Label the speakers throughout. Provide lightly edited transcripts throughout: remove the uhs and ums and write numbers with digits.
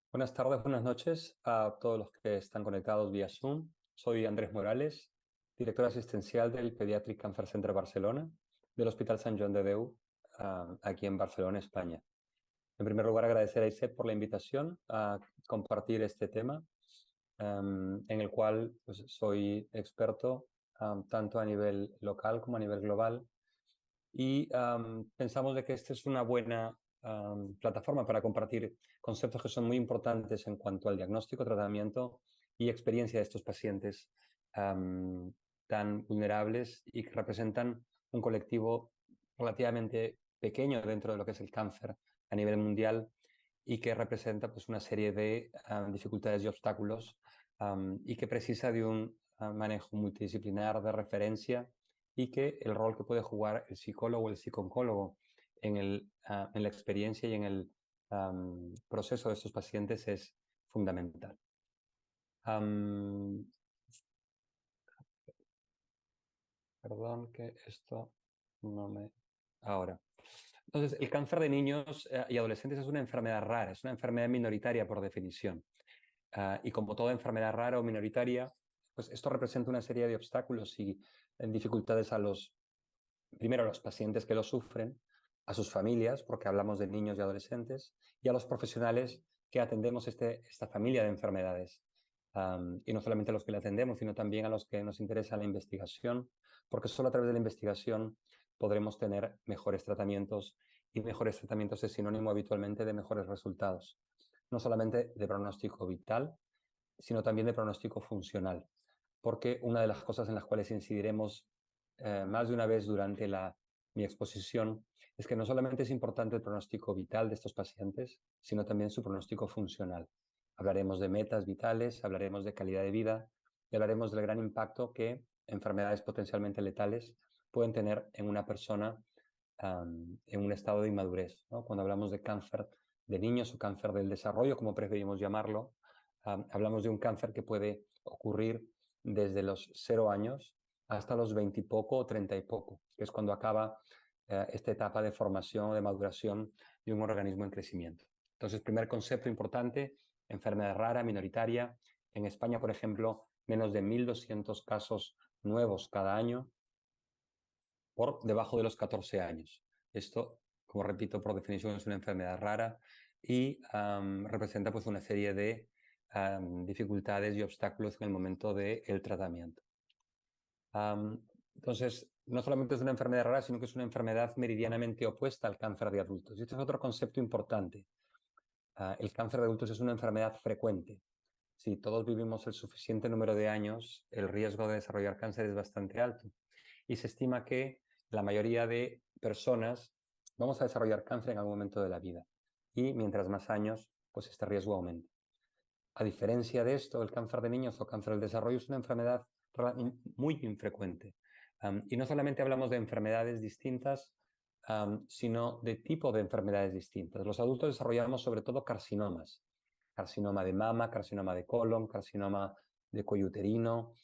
Speaker 1: Buenas tardes, buenas noches a todos los que están conectados vía Zoom. Soy Andrés Morales, director asistencial del Pediatric Cancer Center Barcelona, del Hospital Sant Joan de Déu, aquí en Barcelona, España. En primer lugar, agradecer a ISEP por la invitación a compartir este tema, en el cual pues, soy experto tanto a nivel local como a nivel global. Y pensamos de que esta es una buena plataforma para compartir conceptos que son muy importantes en cuanto al diagnóstico, tratamiento y experiencia de estos pacientes tan vulnerables y que representan un colectivo relativamente pequeño dentro de lo que es el cáncer a nivel mundial y que representa pues, una serie de dificultades y obstáculos y que precisa de un manejo multidisciplinar de referencia y que el rol que puede jugar el psicólogo o el psicooncólogo en la experiencia y en el proceso de estos pacientes es fundamental. Perdón que esto no me... Ahora. Entonces, el cáncer de niños y adolescentes es una enfermedad rara, es una enfermedad minoritaria por definición. Y como toda enfermedad rara o minoritaria, pues esto representa una serie de obstáculos y dificultades primero a los pacientes que lo sufren, a sus familias, porque hablamos de niños y adolescentes, y a los profesionales que atendemos esta familia de enfermedades. Y no solamente a los que la atendemos, sino también a los que nos interesa la investigación, porque solo a través de la investigación podremos tener mejores tratamientos, y mejores tratamientos es sinónimo habitualmente de mejores resultados, no solamente de pronóstico vital, sino también de pronóstico funcional, porque una de las cosas en las cuales incidiremos más de una vez durante mi exposición es que no solamente es importante el pronóstico vital de estos pacientes, sino también su pronóstico funcional. Hablaremos de metas vitales, hablaremos de calidad de vida y hablaremos del gran impacto que enfermedades potencialmente letales pueden tener en una persona en un estado de inmadurez, ¿no? Cuando hablamos de cáncer de niños o cáncer del desarrollo, como preferimos llamarlo, hablamos de un cáncer que puede ocurrir desde los 0 años hasta los 20 y poco o 30 y poco, que es cuando acaba esta etapa de formación o de maduración de un organismo en crecimiento. Entonces, primer concepto importante, enfermedad rara, minoritaria. En España, por ejemplo, menos de 1.200 casos nuevos cada año por debajo de los 14 años. Esto, como repito, por definición es una enfermedad rara y representa pues, una serie de dificultades y obstáculos en el momento del tratamiento. Entonces, no solamente es una enfermedad rara, sino que es una enfermedad meridianamente opuesta al cáncer de adultos. Y este es otro concepto importante. El cáncer de adultos es una enfermedad frecuente. Si todos vivimos el suficiente número de años, el riesgo de desarrollar cáncer es bastante alto. Y se estima que la mayoría de personas vamos a desarrollar cáncer en algún momento de la vida. Y mientras más años, pues este riesgo aumenta. A diferencia de esto, el cáncer de niños o cáncer del desarrollo es una enfermedad muy infrecuente. Y no solamente hablamos de enfermedades distintas, sino de tipo de enfermedades distintas. Los adultos desarrollamos sobre todo carcinomas. Carcinoma de mama, carcinoma de colon, carcinoma de cuello uterino,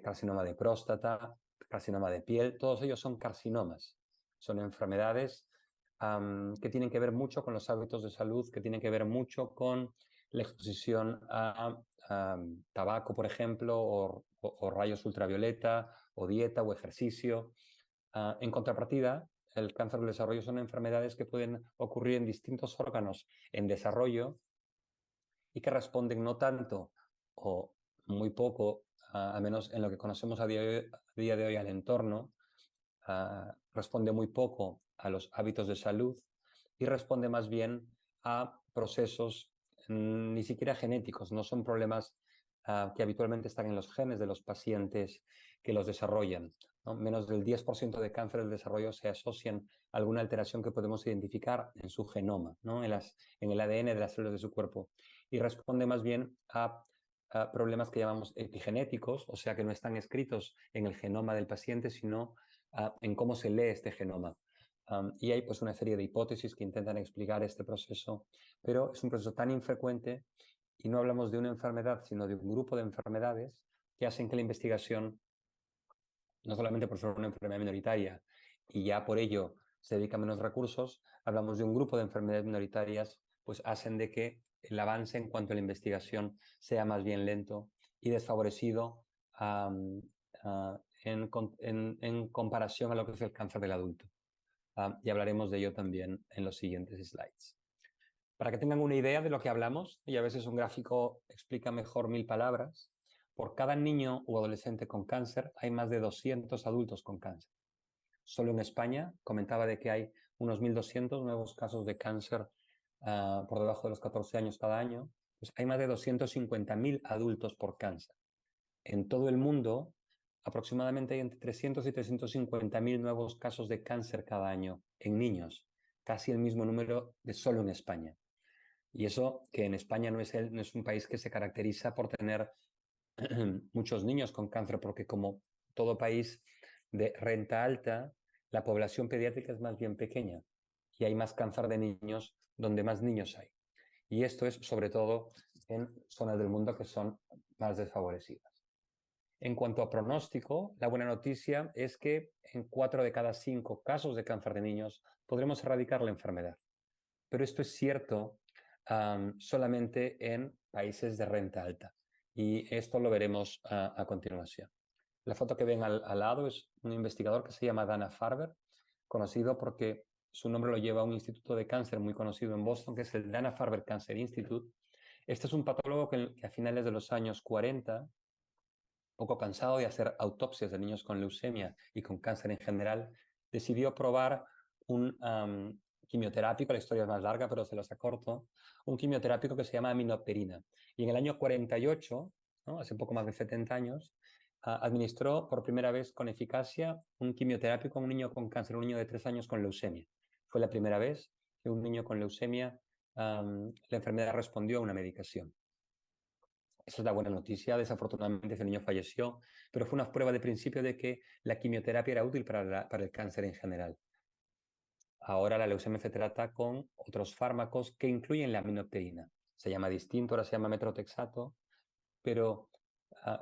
Speaker 1: carcinoma de próstata, carcinoma de piel. Todos ellos son carcinomas. Son enfermedades que tienen que ver mucho con los hábitos de salud, que tienen que ver mucho con la exposición a tabaco, por ejemplo, o rayos ultravioleta, o dieta, o ejercicio. En contrapartida, el cáncer del desarrollo son enfermedades que pueden ocurrir en distintos órganos en desarrollo y que responden no tanto o muy poco, al menos en lo que conocemos a día de hoy al entorno, responde muy poco a los hábitos de salud y responde más bien a procesos ni siquiera genéticos, no son problemas que habitualmente están en los genes de los pacientes que los desarrollan, ¿no? Menos del 10% de cáncer del desarrollo se asocian a alguna alteración que podemos identificar en su genoma, ¿no? en el ADN de las células de su cuerpo, y responde más bien a problemas que llamamos epigenéticos, o sea que no están escritos en el genoma del paciente, sino en cómo se lee este genoma. Y hay pues una serie de hipótesis que intentan explicar este proceso, pero es un proceso tan infrecuente y no hablamos de una enfermedad, sino de un grupo de enfermedades que hacen que la investigación, no solamente por ser una enfermedad minoritaria y ya por ello se dedican menos recursos, hablamos de un grupo de enfermedades minoritarias, pues hacen de que el avance en cuanto a la investigación sea más bien lento y desfavorecido en comparación a lo que es el cáncer del adulto. Y hablaremos de ello también en los siguientes slides. Para que tengan una idea de lo que hablamos, y a veces un gráfico explica mejor 1000 palabras, por cada niño o adolescente con cáncer hay más de 200 adultos con cáncer. Solo en España comentaba de que hay unos 1200 nuevos casos de cáncer por debajo de los 14 años cada año. Pues hay más de 250.000 adultos por cáncer. En todo el mundo, aproximadamente hay entre 300 y 350.000 nuevos casos de cáncer cada año en niños, casi el mismo número de solo en España. Y eso que en España no es un país que se caracteriza por tener muchos niños con cáncer, porque como todo país de renta alta, la población pediátrica es más bien pequeña y hay más cáncer de niños donde más niños hay. Y esto es sobre todo en zonas del mundo que son más desfavorecidas. En cuanto a pronóstico, la buena noticia es que en 4 de cada 5 casos de cáncer de niños podremos erradicar la enfermedad. Pero esto es cierto solamente en países de renta alta. Y esto lo veremos a continuación. La foto que ven al lado es un investigador que se llama Dana-Farber, conocido porque su nombre lo lleva a un instituto de cáncer muy conocido en Boston, que es el Dana-Farber Cancer Institute. Este es un patólogo que a finales de los años 40, poco cansado de hacer autopsias de niños con leucemia y con cáncer en general, decidió probar un quimioterápico, la historia es más larga, pero se los acorto, un quimioterápico que se llama aminopterina. Y en el año 48, ¿no?, hace poco más de 70 años, administró por primera vez con eficacia un quimioterápico a un niño con cáncer, un niño de 3 años con leucemia. Fue la primera vez que un niño con leucemia, la enfermedad respondió a una medicación. Esa es la buena noticia. Desafortunadamente ese niño falleció, pero fue una prueba de principio de que la quimioterapia era útil para el cáncer en general. Ahora la leucemia se trata con otros fármacos que incluyen la aminopterina. Se llama distinto, ahora se llama metrotexato, pero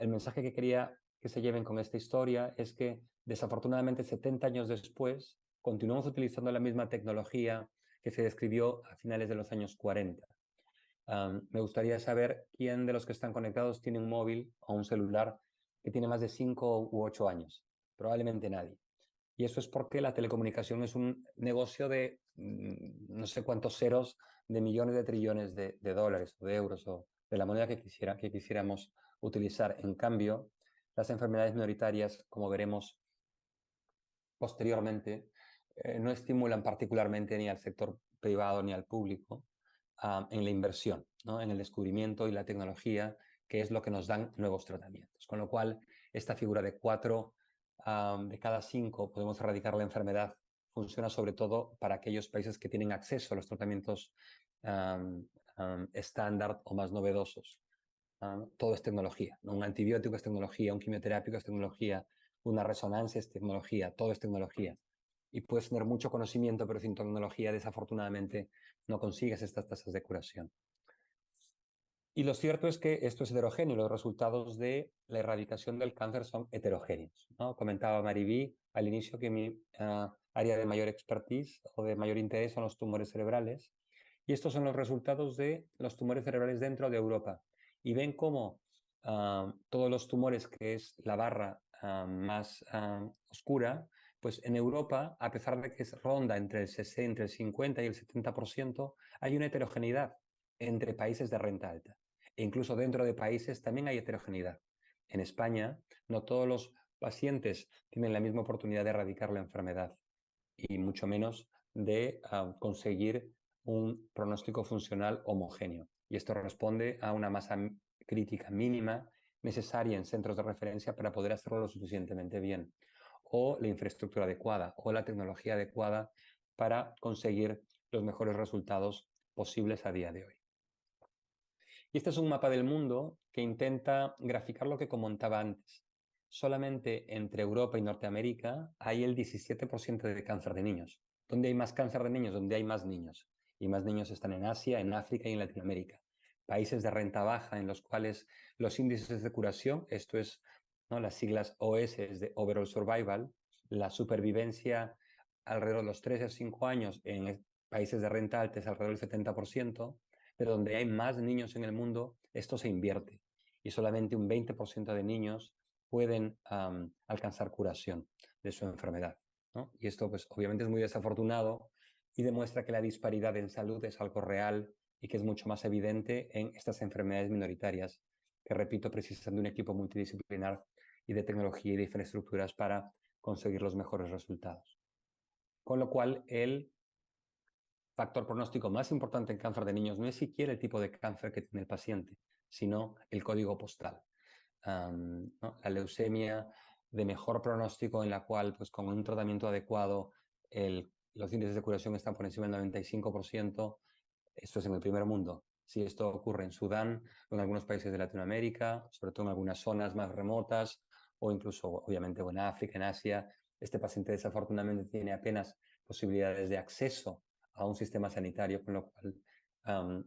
Speaker 1: el mensaje que quería que se lleven con esta historia es que desafortunadamente 70 años después continuamos utilizando la misma tecnología que se describió a finales de los años 40. Me gustaría saber quién de los que están conectados tiene un móvil o un celular que tiene más de 5 u 8 años. Probablemente nadie. Y eso es porque la telecomunicación es un negocio de no sé cuántos ceros de millones de trillones de dólares o de euros o de la moneda que quisiéramos utilizar. En cambio, las enfermedades minoritarias, como veremos posteriormente, no estimulan particularmente ni al sector privado ni al público en la inversión, ¿no?, en el descubrimiento y la tecnología, que es lo que nos dan nuevos tratamientos. Con lo cual, esta figura de 4 de cada 5 podemos erradicar la enfermedad funciona sobre todo para aquellos países que tienen acceso a los tratamientos estándar o más novedosos. Todo es tecnología, ¿no? Un antibiótico es tecnología, un quimioterápico es tecnología, una resonancia es tecnología, todo es tecnología. Y puedes tener mucho conocimiento, pero sin tecnología, desafortunadamente, no consigues estas tasas de curación. Y lo cierto es que esto es heterogéneo, los resultados de la erradicación del cáncer son heterogéneos, ¿no? Comentaba Mariví al inicio que mi área de mayor expertise o de mayor interés son los tumores cerebrales, y estos son los resultados de los tumores cerebrales dentro de Europa. Y ven cómo todos los tumores, que es la barra más oscura, pues en Europa, a pesar de que ronda entre el 60, el 50 y el 70%, hay una heterogeneidad entre países de renta alta. E incluso dentro de países también hay heterogeneidad. En España, no todos los pacientes tienen la misma oportunidad de erradicar la enfermedad y mucho menos de conseguir un pronóstico funcional homogéneo. Y esto responde a una masa crítica mínima necesaria en centros de referencia para poder hacerlo lo suficientemente bien, o la infraestructura adecuada o la tecnología adecuada para conseguir los mejores resultados posibles a día de hoy. Y este es un mapa del mundo que intenta graficar lo que comentaba antes. Solamente entre Europa y Norteamérica hay el 17% de cáncer de niños. ¿Dónde hay más cáncer de niños? Donde hay más niños. Y más niños están en Asia, en África y en Latinoamérica. Países de renta baja en los cuales los índices de curación, esto es, ¿no?, las siglas OS es de Overall Survival, la supervivencia alrededor de los 3 a 5 años en países de renta alta es alrededor del 70%, pero donde hay más niños en el mundo, esto se invierte y solamente un 20% de niños pueden alcanzar curación de su enfermedad, ¿no? Y esto, pues, obviamente es muy desafortunado y demuestra que la disparidad en salud es algo real y que es mucho más evidente en estas enfermedades minoritarias, que, repito, precisan de un equipo multidisciplinar y de tecnología y de infraestructuras para conseguir los mejores resultados. Con lo cual, el factor pronóstico más importante en cáncer de niños no es siquiera el tipo de cáncer que tiene el paciente, sino el código postal. ¿No? La leucemia de mejor pronóstico, en la cual, pues, con un tratamiento adecuado, los índices de curación están por encima del 95%. Esto es en el primer mundo. Si esto ocurre en Sudán o en algunos países de Latinoamérica, sobre todo en algunas zonas más remotas, o incluso, obviamente, en África, en Asia, este paciente desafortunadamente tiene apenas posibilidades de acceso a un sistema sanitario, con lo cual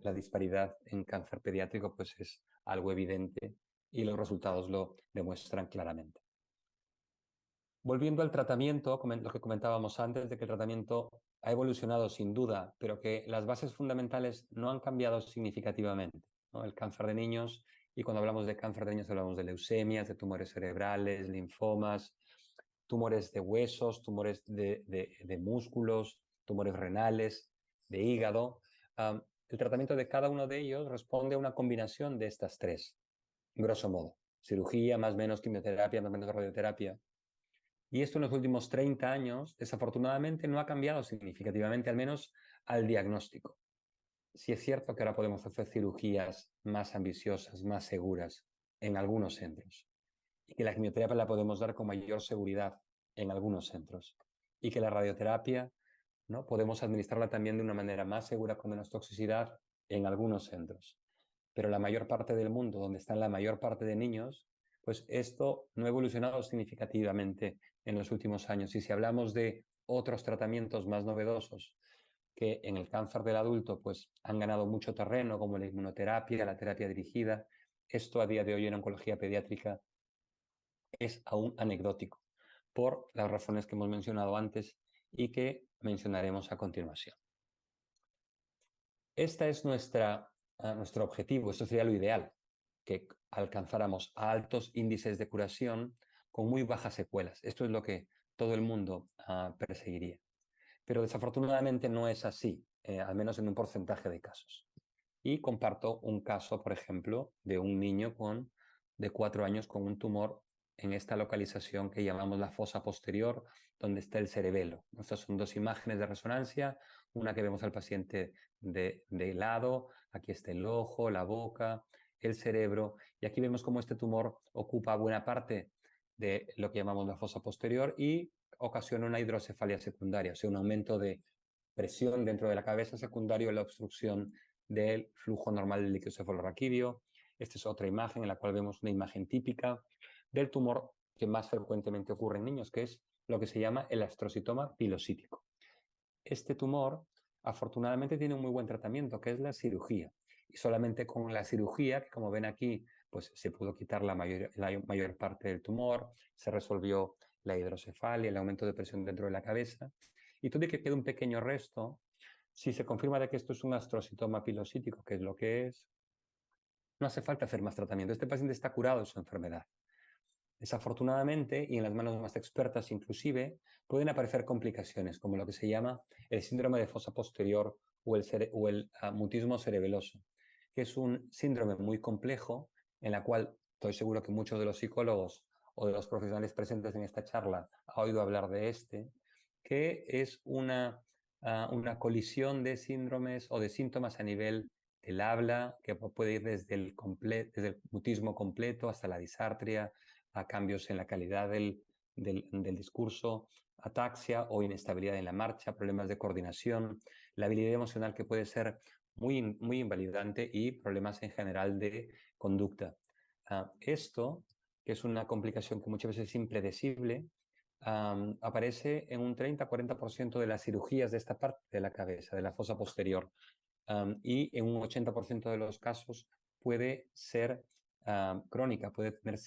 Speaker 1: la disparidad en cáncer pediátrico, pues, es algo evidente y los resultados lo demuestran claramente. Volviendo al tratamiento, lo que comentábamos antes, de que el tratamiento ha evolucionado sin duda, pero que las bases fundamentales no han cambiado significativamente, ¿no? El cáncer de niños, y cuando hablamos de cáncer de niños hablamos de leucemias, de tumores cerebrales, linfomas, tumores de huesos, tumores de músculos, tumores renales, de hígado. El tratamiento de cada uno de ellos responde a una combinación de estas tres, grosso modo. Cirugía, más o menos quimioterapia, más o menos radioterapia. Y esto en los últimos 30 años, desafortunadamente, no ha cambiado significativamente, al menos al diagnóstico. Sí es cierto que ahora podemos hacer cirugías más ambiciosas, más seguras en algunos centros, y que la quimioterapia la podemos dar con mayor seguridad en algunos centros, y que la radioterapia, ¿no?, podemos administrarla también de una manera más segura, con menos toxicidad, en algunos centros. Pero la mayor parte del mundo, donde están la mayor parte de niños, pues esto no ha evolucionado significativamente en los últimos años. Y si hablamos de otros tratamientos más novedosos que en el cáncer del adulto, pues, han ganado mucho terreno, como la inmunoterapia, la terapia dirigida, esto a día de hoy en oncología pediátrica es aún anecdótico, por las razones que hemos mencionado antes y que mencionaremos a continuación. Este es nuestro objetivo, esto sería lo ideal, que alcanzáramos altos índices de curación con muy bajas secuelas. Esto es lo que todo el mundo perseguiría. Pero desafortunadamente no es así, al menos en un porcentaje de casos. Y comparto un caso, por ejemplo, de un niño de 4 años con un tumor en esta localización que llamamos la fosa posterior, donde está el cerebelo. Estas son dos imágenes de resonancia, una que vemos al paciente de lado, aquí está el ojo, la boca, el cerebro, y aquí vemos cómo este tumor ocupa buena parte de lo que llamamos la fosa posterior y ocasiona una hidrocefalia secundaria, o sea, un aumento de presión dentro de la cabeza secundario a la obstrucción del flujo normal del líquido cefalorraquídeo. Esta es otra imagen en la cual vemos una imagen típica del tumor que más frecuentemente ocurre en niños, que es lo que se llama el astrocitoma pilosítico. Este tumor, afortunadamente, tiene un muy buen tratamiento, que es la cirugía. Y solamente con la cirugía, que como ven aquí, pues se pudo quitar la mayor parte del tumor, se resolvió la hidrocefalia, el aumento de presión dentro de la cabeza, y todo y que quede un pequeño resto, si se confirma de que esto es un astrocitoma pilosítico, que es lo que es, no hace falta hacer más tratamiento. Este paciente está curado de su enfermedad. Desafortunadamente, y en las manos más expertas inclusive, pueden aparecer complicaciones, como lo que se llama el síndrome de fosa posterior o el mutismo cerebeloso, que es un síndrome muy complejo en la cual estoy seguro que muchos de los psicólogos o de los profesionales presentes en esta charla han oído hablar de que es una colisión de síndromes o de síntomas a nivel del habla, que puede ir desde el mutismo completo hasta la disartria, a cambios en la calidad del discurso, ataxia o inestabilidad en la marcha, problemas de coordinación, la habilidad emocional, que puede ser muy invalidante, y problemas en general de conducta. Esto, que es una complicación que muchas veces es impredecible, aparece en un 30-40% de las cirugías de esta parte de la cabeza, de la fosa posterior, y en un 80% de los casos puede ser crónica, puede tener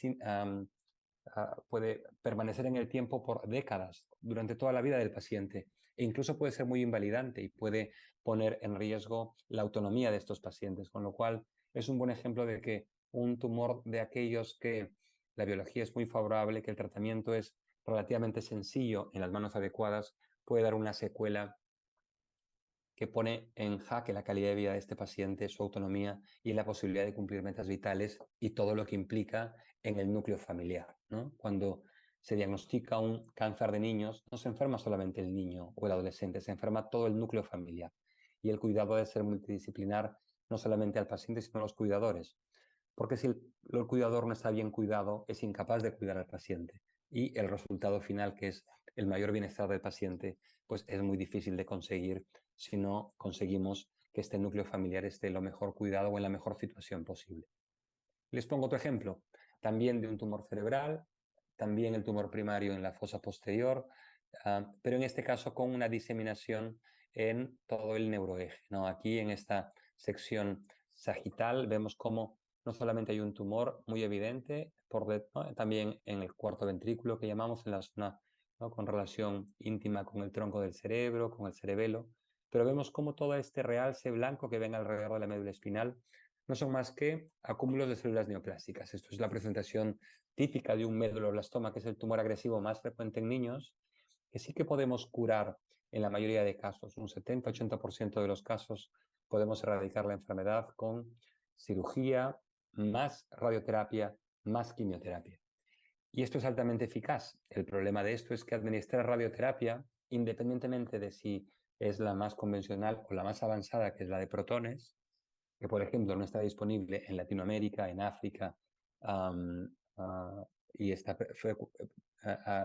Speaker 1: puede permanecer en el tiempo por décadas, durante toda la vida del paciente, e incluso puede ser muy invalidante y puede poner en riesgo la autonomía de estos pacientes, con lo cual es un buen ejemplo de que un tumor de aquellos que la biología es muy favorable, que el tratamiento es relativamente sencillo en las manos adecuadas, puede dar una secuela que pone en jaque la calidad de vida de este paciente, su autonomía y la posibilidad de cumplir metas vitales y todo lo que implica en el núcleo familiar, ¿no? Cuando se diagnostica un cáncer de niños, no se enferma solamente el niño o el adolescente, se enferma todo el núcleo familiar. Y el cuidado debe ser multidisciplinar, no solamente al paciente, sino a los cuidadores. Porque si el cuidador no está bien cuidado, es incapaz de cuidar al paciente. Y el resultado final, que es el mayor bienestar del paciente, pues es muy difícil de conseguir si no conseguimos que este núcleo familiar esté lo mejor cuidado o en la mejor situación posible. Les pongo otro ejemplo, también de un tumor cerebral, también el tumor primario en la fosa posterior, pero en este caso con una diseminación en todo el neuroeje, ¿no? Aquí en esta sección sagital vemos cómo no solamente hay un tumor muy evidente, ¿no? También en el cuarto ventrículo que llamamos en la zona, ¿no? Con relación íntima con el tronco del cerebro, con el cerebelo, pero vemos cómo todo este realce blanco que ven alrededor de la médula espinal no son más que acúmulos de células neoplásticas. Esto es la presentación típica de un meduloblastoma, que es el tumor agresivo más frecuente en niños, que sí que podemos curar en la mayoría de casos, un 70-80% de los casos podemos erradicar la enfermedad con cirugía, más radioterapia, más quimioterapia. Y esto es altamente eficaz. El problema de esto es que administrar radioterapia, independientemente de si es la más convencional o la más avanzada, que es la de protones, que por ejemplo no está disponible en Latinoamérica, en África, y está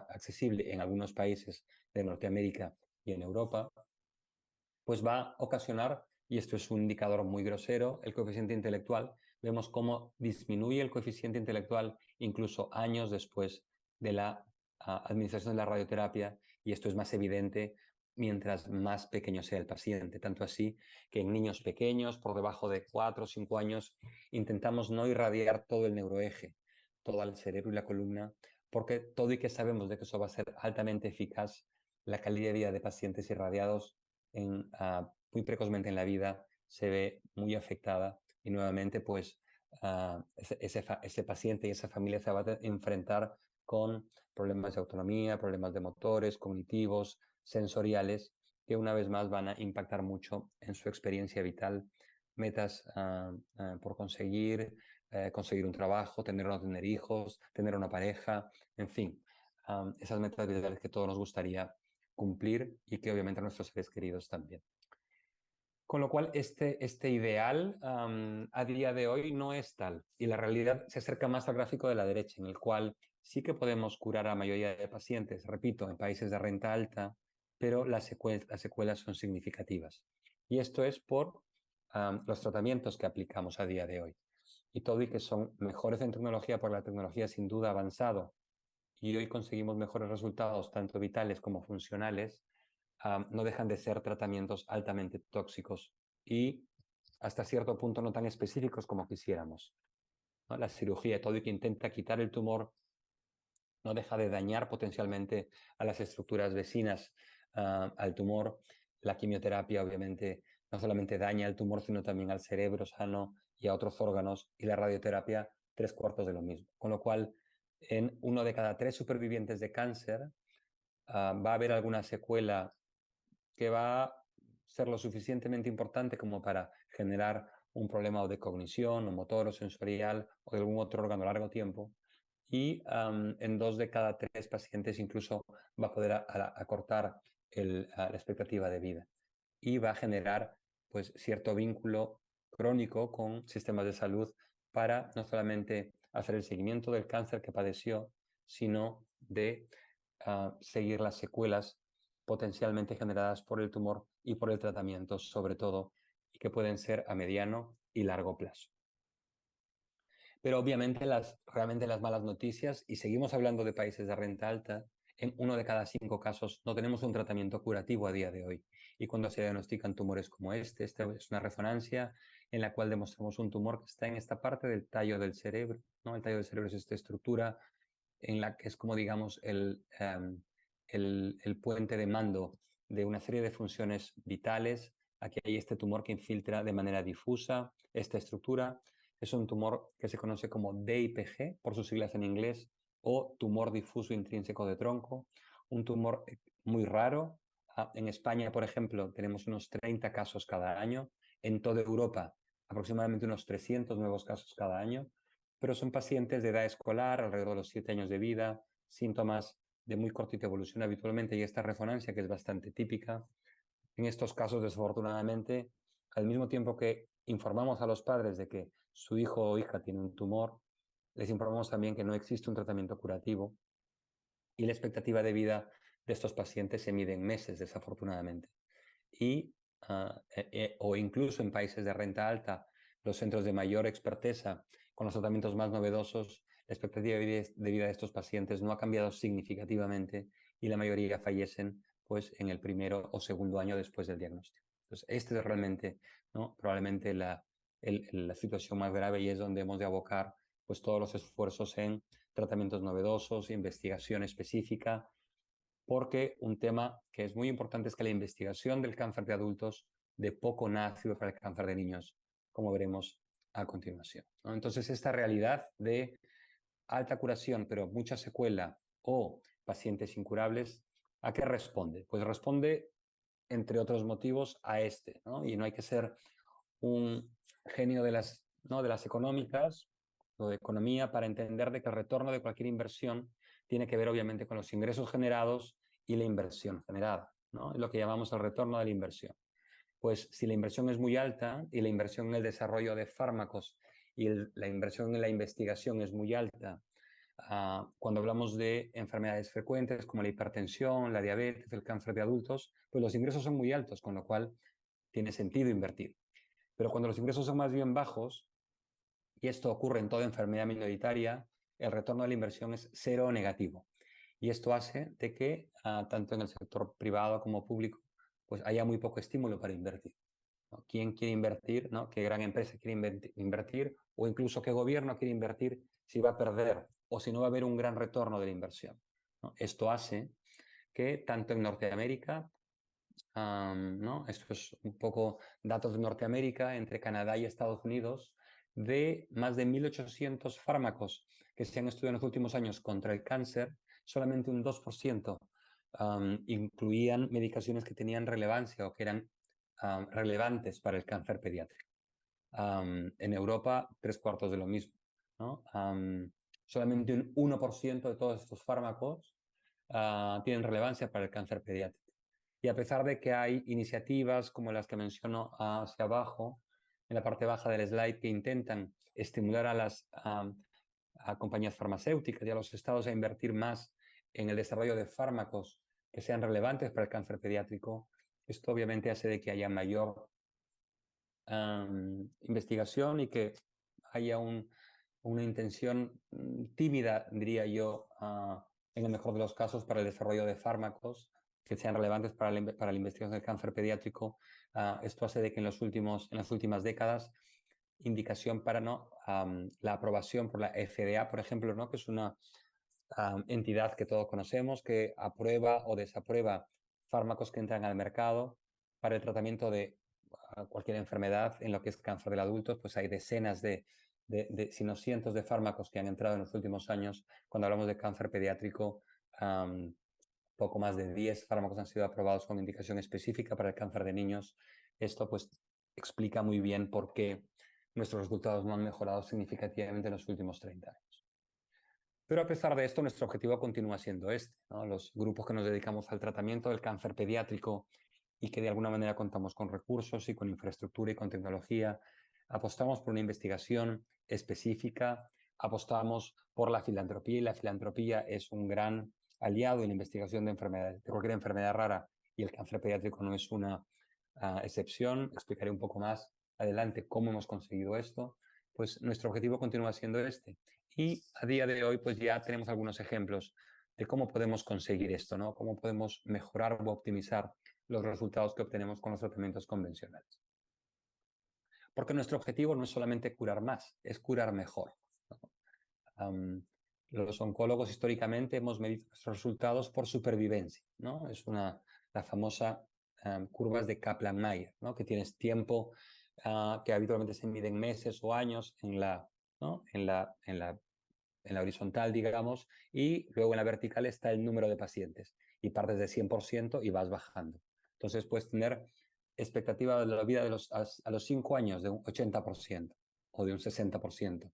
Speaker 1: accesible en algunos países de Norteamérica y en Europa, pues va a ocasionar, y esto es un indicador muy grosero, el coeficiente intelectual. Vemos cómo disminuye el coeficiente intelectual incluso años después de la administración de la radioterapia, y esto es más evidente mientras más pequeño sea el paciente. Tanto así que en niños pequeños, por debajo de 4 o 5 años, intentamos no irradiar todo el neuroeje, todo el cerebro y la columna, porque todo y que sabemos de que eso va a ser altamente eficaz, la calidad de vida de pacientes irradiados muy precozmente en la vida se ve muy afectada y nuevamente pues ese paciente y esa familia se va a enfrentar con problemas de autonomía, problemas de motores, cognitivos, sensoriales, que una vez más van a impactar mucho en su experiencia vital, metas por conseguir, conseguir un trabajo, tener o no tener hijos, tener una pareja, en fin, esas metas vitales que todos nos gustaría cumplir y que obviamente a nuestros seres queridos también. Con lo cual, este ideal a día de hoy no es tal y la realidad se acerca más al gráfico de la derecha, en el cual sí que podemos curar a la mayoría de pacientes, repito, en países de renta alta, pero las secuelas son significativas. Y esto es por los tratamientos que aplicamos a día de hoy. Y todo y que son mejores en tecnología, porque la tecnología sin duda ha avanzado y hoy conseguimos mejores resultados, tanto vitales como funcionales, no dejan de ser tratamientos altamente tóxicos y hasta cierto punto no tan específicos como quisiéramos, ¿no? La cirugía, todo y que intenta quitar el tumor, no deja de dañar potencialmente a las estructuras vecinas al tumor. La quimioterapia obviamente no solamente daña al tumor, sino también al cerebro sano y a otros órganos, y la radioterapia 3/4 de lo mismo. Con lo cual, en 1 de cada 3 supervivientes de cáncer va a haber alguna secuela que va a ser lo suficientemente importante como para generar un problema de cognición o motor o sensorial o de algún otro órgano a largo tiempo. Y en 2 de cada 3 pacientes incluso va a poder acortar la expectativa de vida. Y va a generar pues, cierto vínculo crónico con sistemas de salud para no solamente hacer el seguimiento del cáncer que padeció, sino de seguir las secuelas potencialmente generadas por el tumor y por el tratamiento, sobre todo, y que pueden ser a mediano y largo plazo. Pero obviamente realmente las malas noticias, y seguimos hablando de países de renta alta, en 1 de cada 5 casos no tenemos un tratamiento curativo a día de hoy. Y cuando se diagnostican tumores como esta es una resonancia en la cual demostramos un tumor que está en esta parte del tallo del cerebro, ¿no? El tallo del cerebro es esta estructura en la que es como, digamos, el puente de mando de una serie de funciones vitales. Aquí hay este tumor que infiltra de manera difusa esta estructura. Es un tumor que se conoce como DIPG, por sus siglas en inglés, o tumor difuso intrínseco de tronco. Un tumor muy raro. En España, por ejemplo, tenemos unos 30 casos cada año. En toda Europa, aproximadamente unos 300 nuevos casos cada año. Pero son pacientes de edad escolar, alrededor de los 7 años de vida, síntomas de muy cortita evolución habitualmente, y esta resonancia que es bastante típica. En estos casos, desafortunadamente, al mismo tiempo que informamos a los padres de que su hijo o hija tiene un tumor, les informamos también que no existe un tratamiento curativo, y la expectativa de vida de estos pacientes se mide en meses, desafortunadamente. Y, o incluso en países de renta alta, los centros de mayor experteza, con los tratamientos más novedosos, la expectativa de vida de estos pacientes no ha cambiado significativamente, y la mayoría fallecen pues, en el primero o segundo año después del diagnóstico. Entonces, esta es realmente, ¿no?, probablemente la situación más grave, y es donde hemos de abocar pues, todos los esfuerzos en tratamientos novedosos, investigación específica, porque un tema que es muy importante es que la investigación del cáncer de adultos de poco nada sirve para el cáncer de niños, como veremos a continuación, ¿no? Entonces, esta realidad de alta curación, pero mucha secuela, o pacientes incurables, ¿a qué responde? Pues responde, entre otros motivos, a este, ¿no? Y no hay que ser un genio de las, ¿no?, de las económicas o de economía para entender de que el retorno de cualquier inversión tiene que ver obviamente con los ingresos generados y la inversión generada, ¿no? Es lo que llamamos el retorno de la inversión. Pues si la inversión es muy alta y la inversión en el desarrollo de fármacos y la inversión en la investigación es muy alta, cuando hablamos de enfermedades frecuentes como la hipertensión, la diabetes, el cáncer de adultos, pues los ingresos son muy altos, con lo cual tiene sentido invertir. Pero cuando los ingresos son más bien bajos, y esto ocurre en toda enfermedad minoritaria, el retorno de la inversión es cero o negativo. Y esto hace de que, tanto en el sector privado como público, pues haya muy poco estímulo para invertir, ¿no? ¿Quién quiere invertir, ¿no? ¿Qué gran empresa quiere invertir? O incluso qué gobierno quiere invertir si va a perder o si no va a haber un gran retorno de la inversión, ¿no? Esto hace que tanto en Norteamérica, ¿no?, esto es un poco datos de Norteamérica, entre Canadá y Estados Unidos, de más de 1.800 fármacos que se han estudiado en los últimos años contra el cáncer, solamente un 2% incluían medicaciones que tenían relevancia o que eran relevantes para el cáncer pediátrico. En Europa, 3/4 de lo mismo, ¿no? Solamente un 1% de todos estos fármacos tienen relevancia para el cáncer pediátrico. Y a pesar de que hay iniciativas como las que menciono hacia abajo, en la parte baja del slide, que intentan estimular a las compañías farmacéuticas y a los estados a invertir más en el desarrollo de fármacos que sean relevantes para el cáncer pediátrico, esto obviamente hace de que haya mayor investigación y que haya una intención tímida, diría yo, en el mejor de los casos, para el desarrollo de fármacos que sean relevantes para la investigación del cáncer pediátrico. Esto hace de que en las últimas décadas, indicación para la aprobación por la FDA, por ejemplo, ¿no?, que es una entidad que todos conocemos, que aprueba o desaprueba fármacos que entran al mercado para el tratamiento de cualquier enfermedad. En lo que es cáncer del adulto, pues hay decenas si no cientos de fármacos que han entrado en los últimos años. Cuando hablamos de cáncer pediátrico, poco más de 10 fármacos han sido aprobados con indicación específica para el cáncer de niños. Esto pues explica muy bien por qué nuestros resultados no han mejorado significativamente en los últimos 30 años. Pero a pesar de esto, nuestro objetivo continúa siendo este, ¿no? Los grupos que nos dedicamos al tratamiento del cáncer pediátrico y que de alguna manera contamos con recursos y con infraestructura y con tecnología, apostamos por una investigación específica, apostamos por la filantropía, y la filantropía es un gran aliado en la investigación de enfermedades, de cualquier enfermedad rara, y el cáncer pediátrico no es una excepción. Explicaré un poco más adelante cómo hemos conseguido esto. Pues nuestro objetivo continúa siendo este. Y a día de hoy pues ya tenemos algunos ejemplos de cómo podemos conseguir esto, ¿no? Cómo podemos mejorar o optimizar los resultados que obtenemos con los tratamientos convencionales. Porque nuestro objetivo no es solamente curar más, es curar mejor, ¿no? Los oncólogos históricamente hemos medido nuestros resultados por supervivencia, ¿no? Es la famosa curvas de Kaplan-Meier, ¿no? Que tienes tiempo que habitualmente se mide en meses o años ¿no? en la horizontal, digamos, y luego en la vertical está el número de pacientes y partes de 100% y vas bajando. Entonces puedes tener expectativa de la vida a los 5 años de un 80% o de un 60%.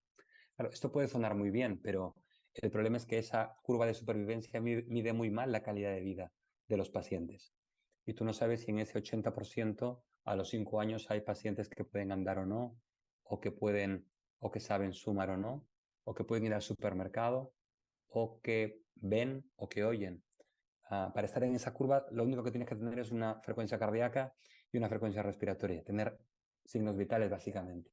Speaker 1: Claro, esto puede sonar muy bien, pero el problema es que esa curva de supervivencia mide muy mal la calidad de vida de los pacientes. Y tú no sabes si en ese 80% a los 5 años hay pacientes que pueden andar o no, o o que saben sumar o no, o que pueden ir al supermercado, o que ven o que oyen. Para estar en esa curva, lo único que tienes que tener es una frecuencia cardíaca y una frecuencia respiratoria, tener signos vitales básicamente.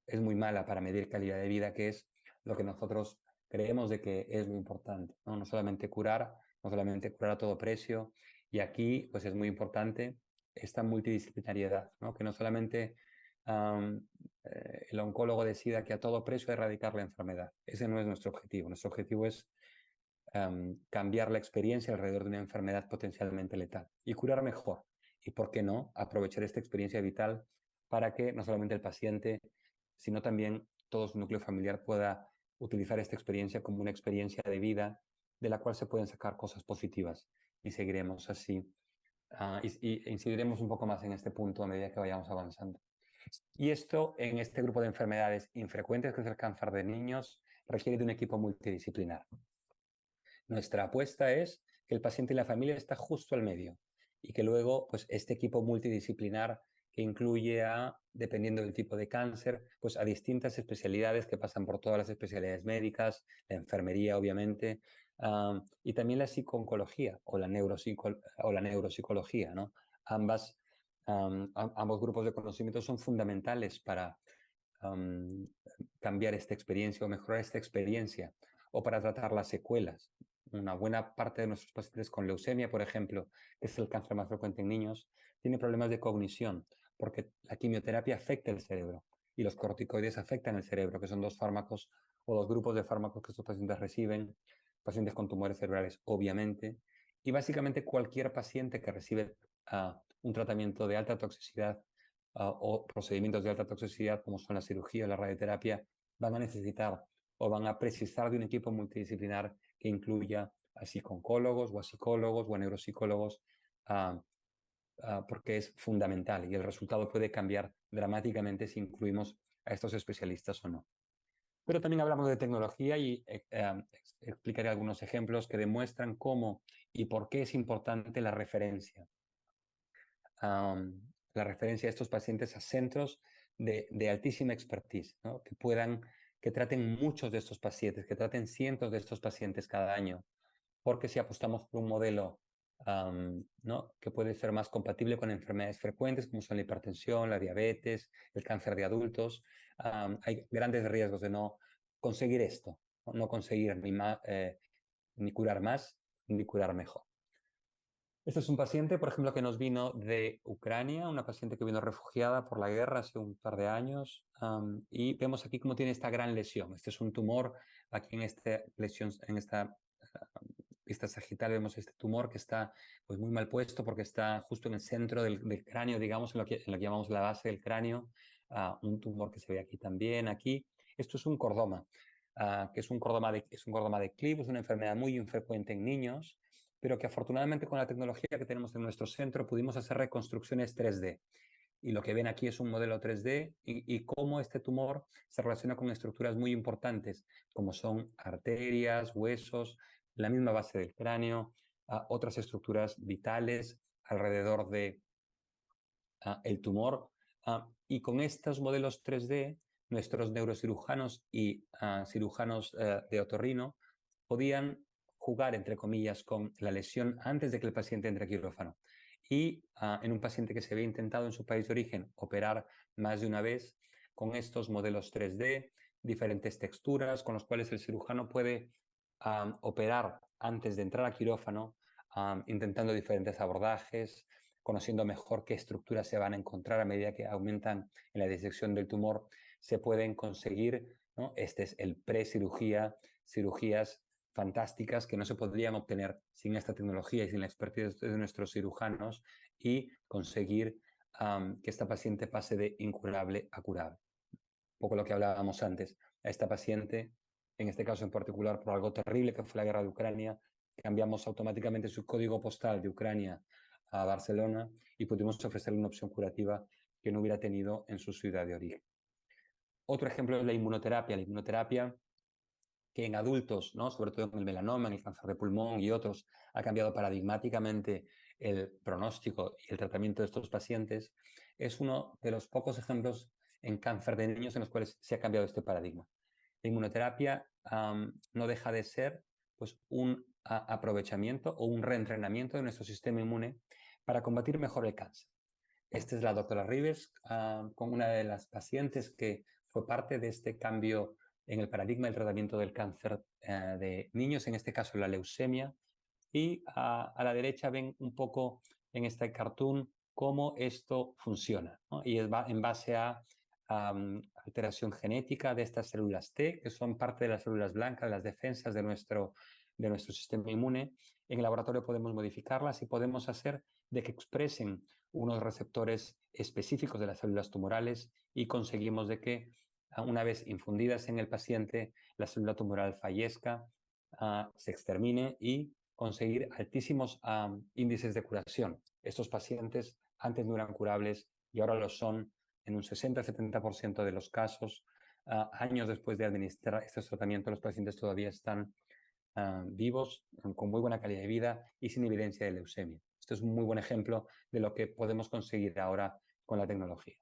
Speaker 1: Es muy mala para medir calidad de vida, que es lo que nosotros creemos de que es muy importante, ¿no? No solamente curar a todo precio, y aquí pues es muy importante esta multidisciplinariedad, ¿no? Que no solamente el oncólogo decida que a todo precio erradicar la enfermedad. Ese no es nuestro objetivo. Nuestro objetivo es cambiar la experiencia alrededor de una enfermedad potencialmente letal y curar mejor. Y, ¿por qué no?, aprovechar esta experiencia vital para que no solamente el paciente, sino también todo su núcleo familiar pueda utilizar esta experiencia como una experiencia de vida de la cual se pueden sacar cosas positivas. Y seguiremos así. Y incidiremos un poco más en este punto a medida que vayamos avanzando. Y esto, en este grupo de enfermedades infrecuentes, que es el cáncer de niños, requiere de un equipo multidisciplinar. Nuestra apuesta es que el paciente y la familia está justo al medio y que luego pues, este equipo multidisciplinar que incluye dependiendo del tipo de cáncer, pues a distintas especialidades que pasan por todas las especialidades médicas, la enfermería obviamente, y también la psico-oncología o la neuropsicología, ¿no? Ambos grupos de conocimiento son fundamentales para cambiar esta experiencia o mejorar esta experiencia o para tratar las secuelas. Una buena parte de nuestros pacientes con leucemia, por ejemplo, que es el cáncer más frecuente en niños, tiene problemas de cognición porque la quimioterapia afecta el cerebro y los corticoides afectan el cerebro, que son dos fármacos o dos grupos de fármacos que estos pacientes reciben, pacientes con tumores cerebrales, obviamente, y básicamente cualquier paciente que recibe un tratamiento de alta toxicidad o procedimientos de alta toxicidad, como son la cirugía o la radioterapia, van a necesitar o van a precisar de un equipo multidisciplinar que incluya a psico-oncólogos o a psicólogos o a neuropsicólogos, porque es fundamental y el resultado puede cambiar dramáticamente si incluimos a estos especialistas o no. Pero también hablamos de tecnología y explicaré algunos ejemplos que demuestran cómo y por qué es importante la referencia. La referencia a estos pacientes a centros de altísima expertise, ¿no? Que traten muchos de estos pacientes, que traten cientos de estos pacientes cada año, porque si apostamos por un modelo ¿no? que puede ser más compatible con enfermedades frecuentes como son la hipertensión, la diabetes, el cáncer de adultos, hay grandes riesgos de no conseguir esto, no conseguir ni curar más ni curar mejor. Este es un paciente, por ejemplo, que nos vino de Ucrania, una paciente que vino refugiada por la guerra hace un par de años, y vemos aquí cómo tiene esta gran lesión. Este es un tumor, aquí en esta lesión, en esta vista sagital vemos este tumor que está pues, muy mal puesto porque está justo en el centro del cráneo, digamos, en lo que llamamos la base del cráneo, un tumor que se ve aquí también, aquí. Esto es un cordoma, que es un cordoma de Clip, es una enfermedad muy infrecuente en niños, pero que afortunadamente con la tecnología que tenemos en nuestro centro pudimos hacer reconstrucciones 3D. Y lo que ven aquí es un modelo 3D y cómo este tumor se relaciona con estructuras muy importantes, como son arterias, huesos, la misma base del cráneo, otras estructuras vitales alrededor de el tumor. Y con estos modelos 3D, nuestros neurocirujanos y cirujanos de otorrino podían jugar, entre comillas, con la lesión antes de que el paciente entre a quirófano. Y en un paciente que se había intentado en su país de origen operar más de una vez, con estos modelos 3D, diferentes texturas con los cuales el cirujano puede operar antes de entrar a quirófano, intentando diferentes abordajes, conociendo mejor qué estructuras se van a encontrar a medida que aumentan en la disección del tumor, se pueden conseguir, ¿no? Este es el pre-cirugía, cirugías fantásticas que no se podrían obtener sin esta tecnología y sin la expertise de nuestros cirujanos, y conseguir que esta paciente pase de incurable a curable. Un poco lo que hablábamos antes. A esta paciente, en este caso en particular, por algo terrible que fue la guerra de Ucrania, cambiamos automáticamente su código postal de Ucrania a Barcelona y pudimos ofrecerle una opción curativa que no hubiera tenido en su ciudad de origen. Otro ejemplo es la inmunoterapia. La inmunoterapia, que en adultos, ¿no?, sobre todo en el melanoma, en el cáncer de pulmón y otros, ha cambiado paradigmáticamente el pronóstico y el tratamiento de estos pacientes, es uno de los pocos ejemplos en cáncer de niños en los cuales se ha cambiado este paradigma. La inmunoterapia no deja de ser, pues, un aprovechamiento o un reentrenamiento de nuestro sistema inmune para combatir mejor el cáncer. Esta es la doctora Ribes, con una de las pacientes que fue parte de este cambio en el paradigma del tratamiento del cáncer de niños, en este caso la leucemia. Y a la derecha ven un poco en este cartoon cómo esto funciona, ¿no? Y es en base a alteración genética de estas células T, que son parte de las células blancas, las defensas de nuestro sistema inmune. En el laboratorio podemos modificarlas y podemos hacer de que expresen unos receptores específicos de las células tumorales, y conseguimos de que una vez infundidas en el paciente, la célula tumoral fallezca, se extermine, y conseguir altísimos índices de curación. Estos pacientes antes no eran curables y ahora lo son en un 60-70% de los casos. Años después de administrar estos tratamientos, los pacientes todavía están vivos, con muy buena calidad de vida y sin evidencia de leucemia. Esto es un muy buen ejemplo de lo que podemos conseguir ahora con la tecnología.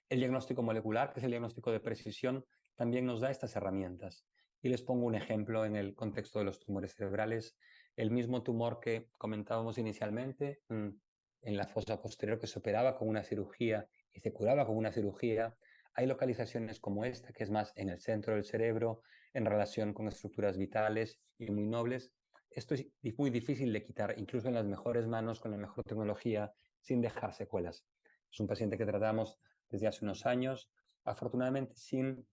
Speaker 1: El diagnóstico molecular, que es el diagnóstico de precisión, también nos da estas herramientas. Y les pongo un ejemplo en el contexto de los tumores cerebrales. El mismo tumor que comentábamos inicialmente, en la fosa posterior, que se operaba con una cirugía y se curaba con una cirugía, hay localizaciones como esta, que es más en el centro del cerebro, en relación con estructuras vitales y muy nobles. Esto es muy difícil de quitar, incluso en las mejores manos, con la mejor tecnología, sin dejar secuelas. Es un paciente que tratamos desde hace unos años, afortunadamente sin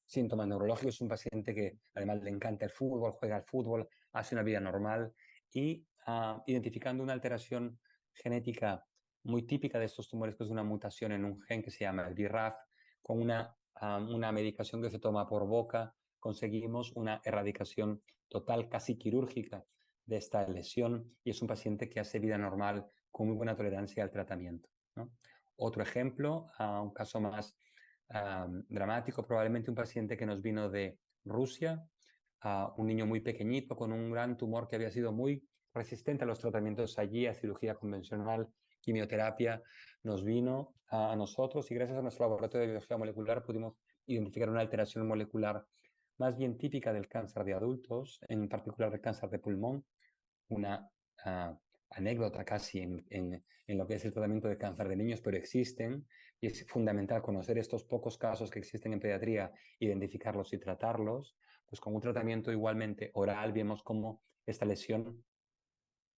Speaker 1: síntomas neurológicos. Es un paciente que además le encanta el fútbol, juega al fútbol, hace una vida normal, y identificando una alteración genética muy típica de estos tumores, que es una mutación en un gen que se llama el BRAF, con una medicación que se toma por boca, conseguimos una erradicación total, casi quirúrgica, de esta lesión, y es un paciente que hace vida normal con muy buena tolerancia al tratamiento, ¿no? Otro ejemplo, un caso más dramático, probablemente un paciente que nos vino de Rusia, un niño muy pequeñito con un gran tumor que había sido muy resistente a los tratamientos allí, a cirugía convencional, quimioterapia. Nos vino a nosotros, y gracias a nuestro laboratorio de biología molecular pudimos identificar una alteración molecular más bien típica del cáncer de adultos, en particular del cáncer de pulmón, una anécdota casi en lo que es el tratamiento de cáncer de niños, pero existen, y es fundamental conocer estos pocos casos que existen en pediatría, identificarlos y tratarlos. Pues con un tratamiento igualmente oral vemos cómo esta lesión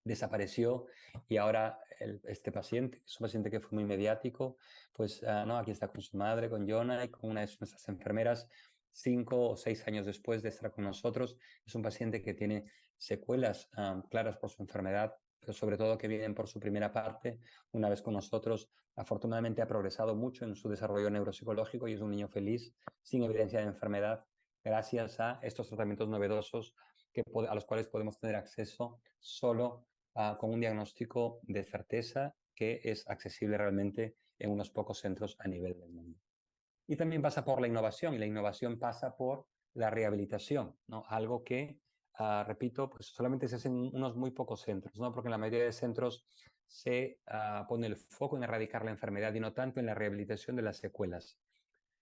Speaker 1: desapareció, y ahora este paciente, que es un paciente que fue muy mediático, pues no, aquí está con su madre, con Jonah, y con una de nuestras enfermeras, 5 o 6 años después de estar con nosotros. Es un paciente que tiene secuelas claras por su enfermedad, pero sobre todo que vienen por su primera parte. Una vez con nosotros, afortunadamente ha progresado mucho en su desarrollo neuropsicológico y es un niño feliz, sin evidencia de enfermedad, gracias a estos tratamientos novedosos a los cuales podemos tener acceso solo con un diagnóstico de certeza, que es accesible realmente en unos pocos centros a nivel del mundo. Y también pasa por la innovación, y la innovación pasa por la rehabilitación, ¿no? Algo que, repito, pues solamente se hace en unos muy pocos centros, ¿no? Porque en la mayoría de centros se pone el foco en erradicar la enfermedad y no tanto en la rehabilitación de las secuelas.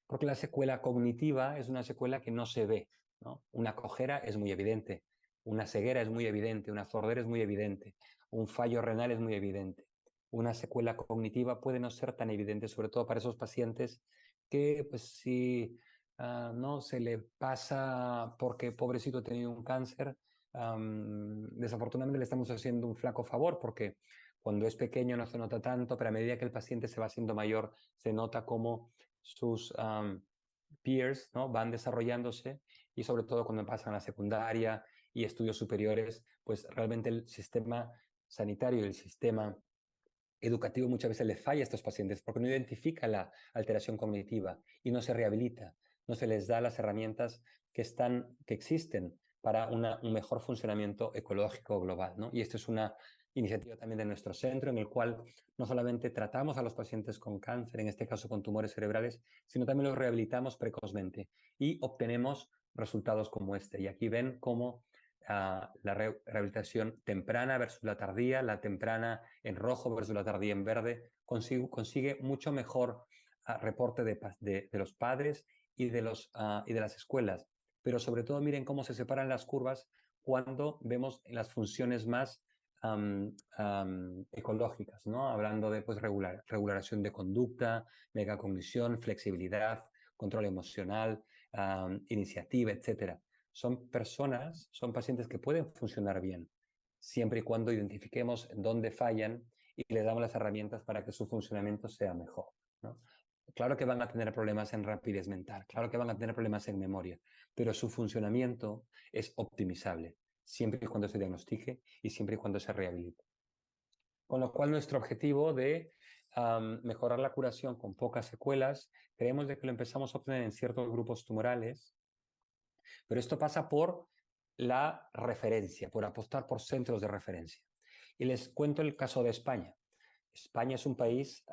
Speaker 1: Porque la secuela cognitiva es una secuela que no se ve, ¿no? Una cojera es muy evidente, una ceguera es muy evidente, una sordera es muy evidente, un fallo renal es muy evidente. Una secuela cognitiva puede no ser tan evidente, sobre todo para esos pacientes que, pues, si no se le pasa porque pobrecito ha tenido un cáncer, desafortunadamente le estamos haciendo un flaco favor porque cuando es pequeño no se nota tanto, pero a medida que el paciente se va haciendo mayor, se nota cómo sus peers, ¿no?, van desarrollándose, y sobre todo cuando pasan a la secundaria y estudios superiores, pues realmente el sistema sanitario y el sistema educativo muchas veces le falla a estos pacientes porque no identifica la alteración cognitiva y no se rehabilita, no se les da las herramientas que existen para un mejor funcionamiento ecológico global, ¿no? Y esto es una iniciativa también de nuestro centro, en el cual no solamente tratamos a los pacientes con cáncer, en este caso con tumores cerebrales, sino también los rehabilitamos precozmente y obtenemos resultados como este. Y aquí ven cómo la rehabilitación temprana versus la tardía, la temprana en rojo versus la tardía en verde, consigue mucho mejor reporte de los padres y de las escuelas. Pero sobre todo miren cómo se separan las curvas cuando vemos las funciones más ecológicas, ¿no? Hablando de pues, regulación de conducta, megacognición, flexibilidad, control emocional, iniciativa, etcétera. Son pacientes que pueden funcionar bien, siempre y cuando identifiquemos dónde fallan y les damos las herramientas para que su funcionamiento sea mejor, ¿no? Claro que van a tener problemas en rapidez mental, claro que van a tener problemas en memoria, pero su funcionamiento es optimizable, siempre y cuando se diagnostique y siempre y cuando se rehabilite. Con lo cual, nuestro objetivo de mejorar la curación con pocas secuelas, creemos de que lo empezamos a obtener en ciertos grupos tumorales, pero esto pasa por la referencia, por apostar por centros de referencia. Y les cuento el caso de España. España es un país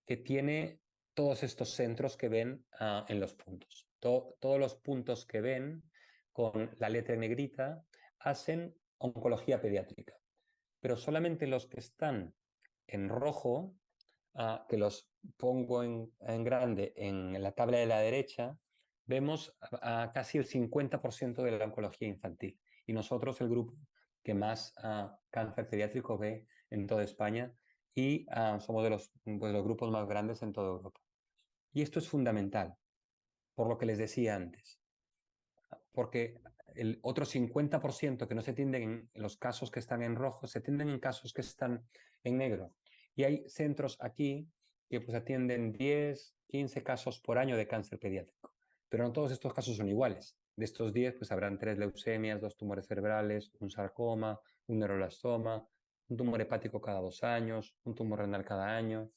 Speaker 1: que tiene todos estos centros que ven en los puntos. Todos los puntos que ven con la letra en negrita hacen oncología pediátrica, pero solamente los que están en rojo, que los pongo en grande en la tabla de la derecha, vemos casi el 50% de la oncología infantil. Y nosotros, el grupo que más cáncer pediátrico ve en toda España, y somos de los grupos más grandes en toda Europa. Y esto es fundamental, por lo que les decía antes, porque el otro 50% que no se atienden en los casos que están en rojo, se atienden en casos que están en negro. Y hay centros aquí que pues atienden 10, 15 casos por año de cáncer pediátrico. Pero no todos estos casos son iguales. De estos 10, pues habrán 3 leucemias, 2 tumores cerebrales, un sarcoma, un neuroblastoma, un tumor hepático cada 2 años, un tumor renal cada año.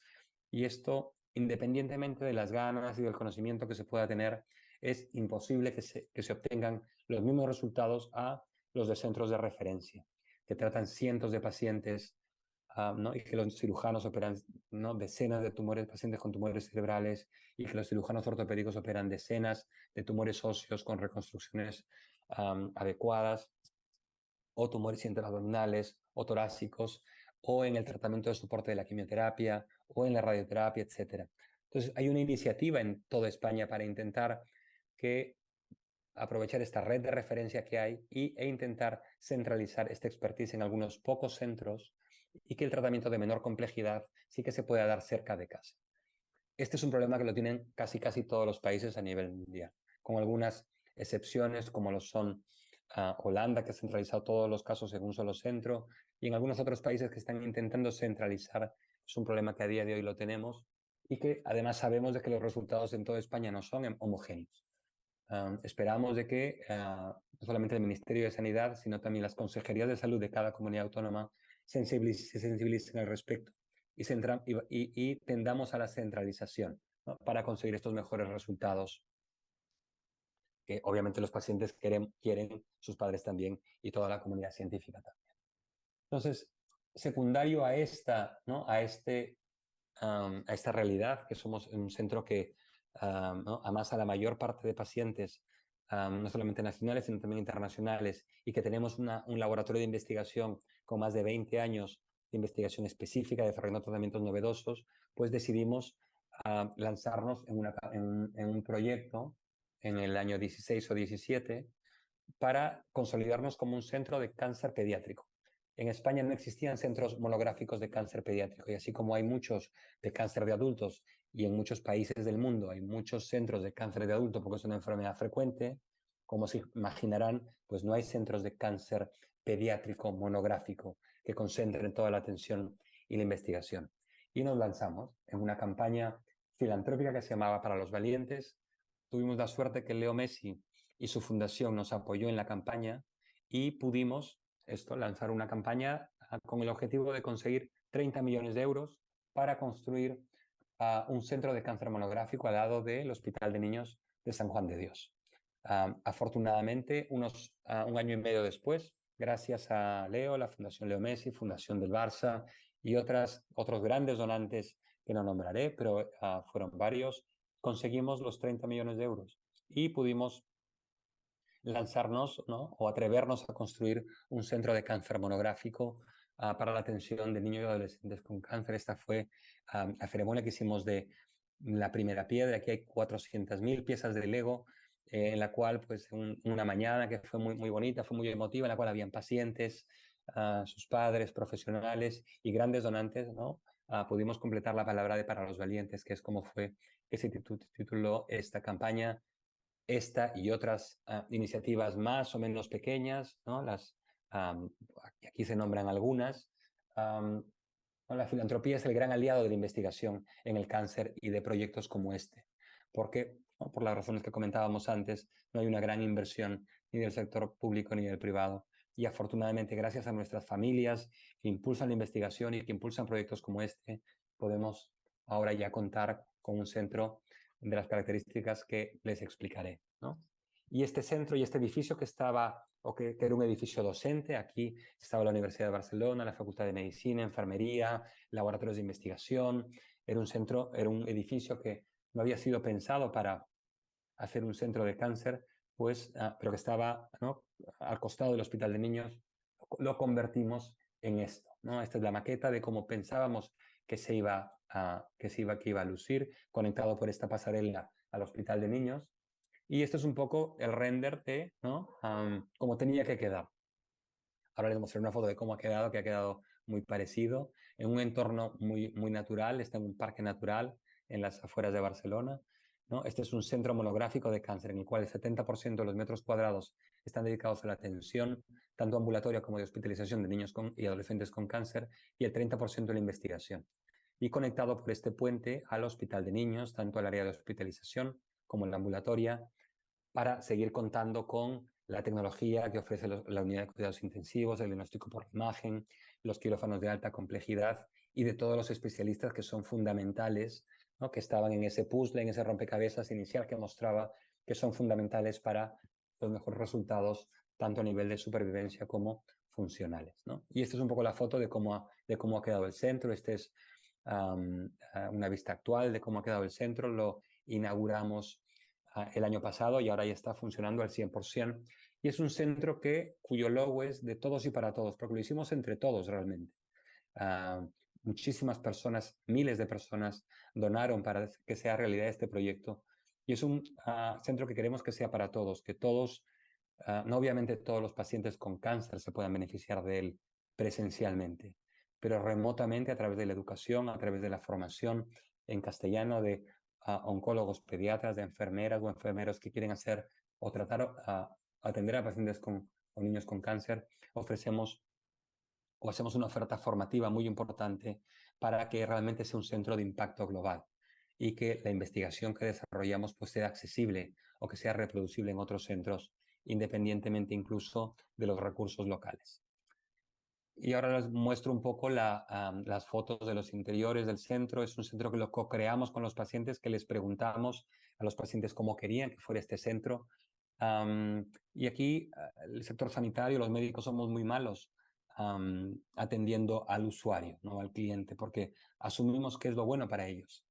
Speaker 1: Y esto, independientemente de las ganas y del conocimiento que se pueda tener, es imposible que se obtengan los mismos resultados a los de centros de referencia, que tratan cientos de pacientes, ¿no? Y que los cirujanos operan, ¿no?, decenas de pacientes con tumores cerebrales, y que los cirujanos ortopédicos operan decenas de tumores óseos con reconstrucciones adecuadas, o tumores intraabdominales o torácicos, o en el tratamiento de soporte de la quimioterapia, o en la radioterapia, etc. Entonces, hay una iniciativa en toda España para intentar aprovechar esta red de referencia que hay e intentar centralizar esta expertise en algunos pocos centros, y que el tratamiento de menor complejidad sí que se pueda dar cerca de casa. Este es un problema que lo tienen casi todos los países a nivel mundial, con algunas excepciones como lo son Holanda, que ha centralizado todos los casos en un solo centro, y en algunos otros países que están intentando centralizar. Es un problema que a día de hoy lo tenemos, y que además sabemos de que los resultados en toda España no son homogéneos. Esperamos de que no solamente el Ministerio de Sanidad, sino también las consejerías de salud de cada comunidad autónoma se sensibilicen al respecto, y tendamos a la centralización, ¿no?, para conseguir estos mejores resultados que obviamente los pacientes quieren, sus padres también, y toda la comunidad científica también. Entonces, secundario a esta, ¿no?, a esta realidad, que somos un centro que ¿no?, amasa a la mayor parte de pacientes, no solamente nacionales, sino también internacionales, y que tenemos un laboratorio de investigación con más de 20 años de investigación específica, desarrollando tratamientos novedosos, pues decidimos lanzarnos en un proyecto en el año 16 o 17 para consolidarnos como un centro de cáncer pediátrico. En España no existían centros monográficos de cáncer pediátrico, y así como hay muchos de cáncer de adultos, y en muchos países del mundo hay muchos centros de cáncer de adultos porque es una enfermedad frecuente, como se imaginarán, pues no hay centros de cáncer pediátrico monográfico que concentren toda la atención y la investigación. Y nos lanzamos en una campaña filantrópica que se llamaba Para los Valientes. Tuvimos la suerte que Leo Messi y su fundación nos apoyó en la campaña y pudimos lanzar una campaña con el objetivo de conseguir 30 millones de euros para construir un centro de cáncer monográfico al lado del Hospital de Niños de San Juan de Dios. Afortunadamente, un año y medio después, gracias a Leo, la Fundación Leo Messi, Fundación del Barça y otros grandes donantes que no nombraré, pero fueron varios, conseguimos los 30 millones de euros y pudimos lanzarnos, ¿no?, o atrevernos a construir un centro de cáncer monográfico para la atención de niños y adolescentes con cáncer. Esta fue la ceremonia que hicimos de la primera piedra. Aquí hay 400.000 piezas de Lego, en la cual, pues, una mañana que fue muy, muy bonita, fue muy emotiva, en la cual habían pacientes, sus padres, profesionales y grandes donantes, ¿no? Pudimos completar la palabra de Para los Valientes, que es como fue que se tituló esta campaña. Esta y otras iniciativas más o menos pequeñas, ¿no? Aquí se nombran algunas. La filantropía es el gran aliado de la investigación en el cáncer y de proyectos como este, porque, ¿no?, por las razones que comentábamos antes, no hay una gran inversión ni del sector público ni del privado. Y afortunadamente, gracias a nuestras familias que impulsan la investigación y que impulsan proyectos como este, podemos ahora ya contar con un centro de las características que les explicaré, ¿no? Y este centro y este edificio que estaba, que era un edificio docente, aquí estaba la Universidad de Barcelona, la Facultad de Medicina, Enfermería, laboratorios de investigación. Era un edificio que no había sido pensado para hacer un centro de cáncer, pues, pero que estaba, ¿no?, al costado del Hospital de Niños. Lo convertimos en esto, ¿no? Esta es la maqueta de cómo pensábamos que iba a lucir, conectado por esta pasarela al Hospital de Niños. Y esto es un poco el render de, ¿no?, cómo tenía que quedar. Ahora les mostraré una foto de cómo ha quedado, que ha quedado muy parecido, en un entorno muy, muy natural. Está en un parque natural en las afueras de Barcelona, ¿no? Este es un centro monográfico de cáncer en el cual el 70% de los metros cuadrados están dedicados a la atención, tanto ambulatoria como de hospitalización de niños y adolescentes con cáncer, y el 30% de la investigación. Y conectado por este puente al Hospital de Niños, tanto al área de hospitalización como en la ambulatoria, para seguir contando con la tecnología que ofrece la unidad de cuidados intensivos, el diagnóstico por imagen, los quirófanos de alta complejidad y de todos los especialistas que son fundamentales, ¿no?, que estaban en ese puzzle, en ese rompecabezas inicial que mostraba que son fundamentales para los mejores resultados, tanto a nivel de supervivencia como funcionales, ¿no? Y esta es un poco la foto de cómo ha quedado el centro. Este es una vista actual de cómo ha quedado el centro. Lo inauguramos el año pasado y ahora ya está funcionando al 100%. Y es un centro cuyo logo es de todos y para todos, porque lo hicimos entre todos realmente. Muchísimas personas, miles de personas donaron para que sea realidad este proyecto. Y es un centro que queremos que sea para todos, que todos, no obviamente todos los pacientes con cáncer se puedan beneficiar de él presencialmente, pero remotamente a través de la educación, a través de la formación en castellano de oncólogos, pediatras, de enfermeras o enfermeros que quieren hacer o tratar atender a pacientes o niños con cáncer. Ofrecemos o hacemos una oferta formativa muy importante para que realmente sea un centro de impacto global y que la investigación que desarrollamos pues sea accesible o que sea reproducible en otros centros, independientemente incluso de los recursos locales. Y ahora les muestro un poco las fotos de los interiores del centro. Es un centro que lo co-creamos con los pacientes, que les preguntamos a los pacientes cómo querían que fuera este centro. Y aquí el sector sanitario, los médicos somos muy malos atendiendo al usuario, no al cliente, porque asumimos que es lo bueno para ellos.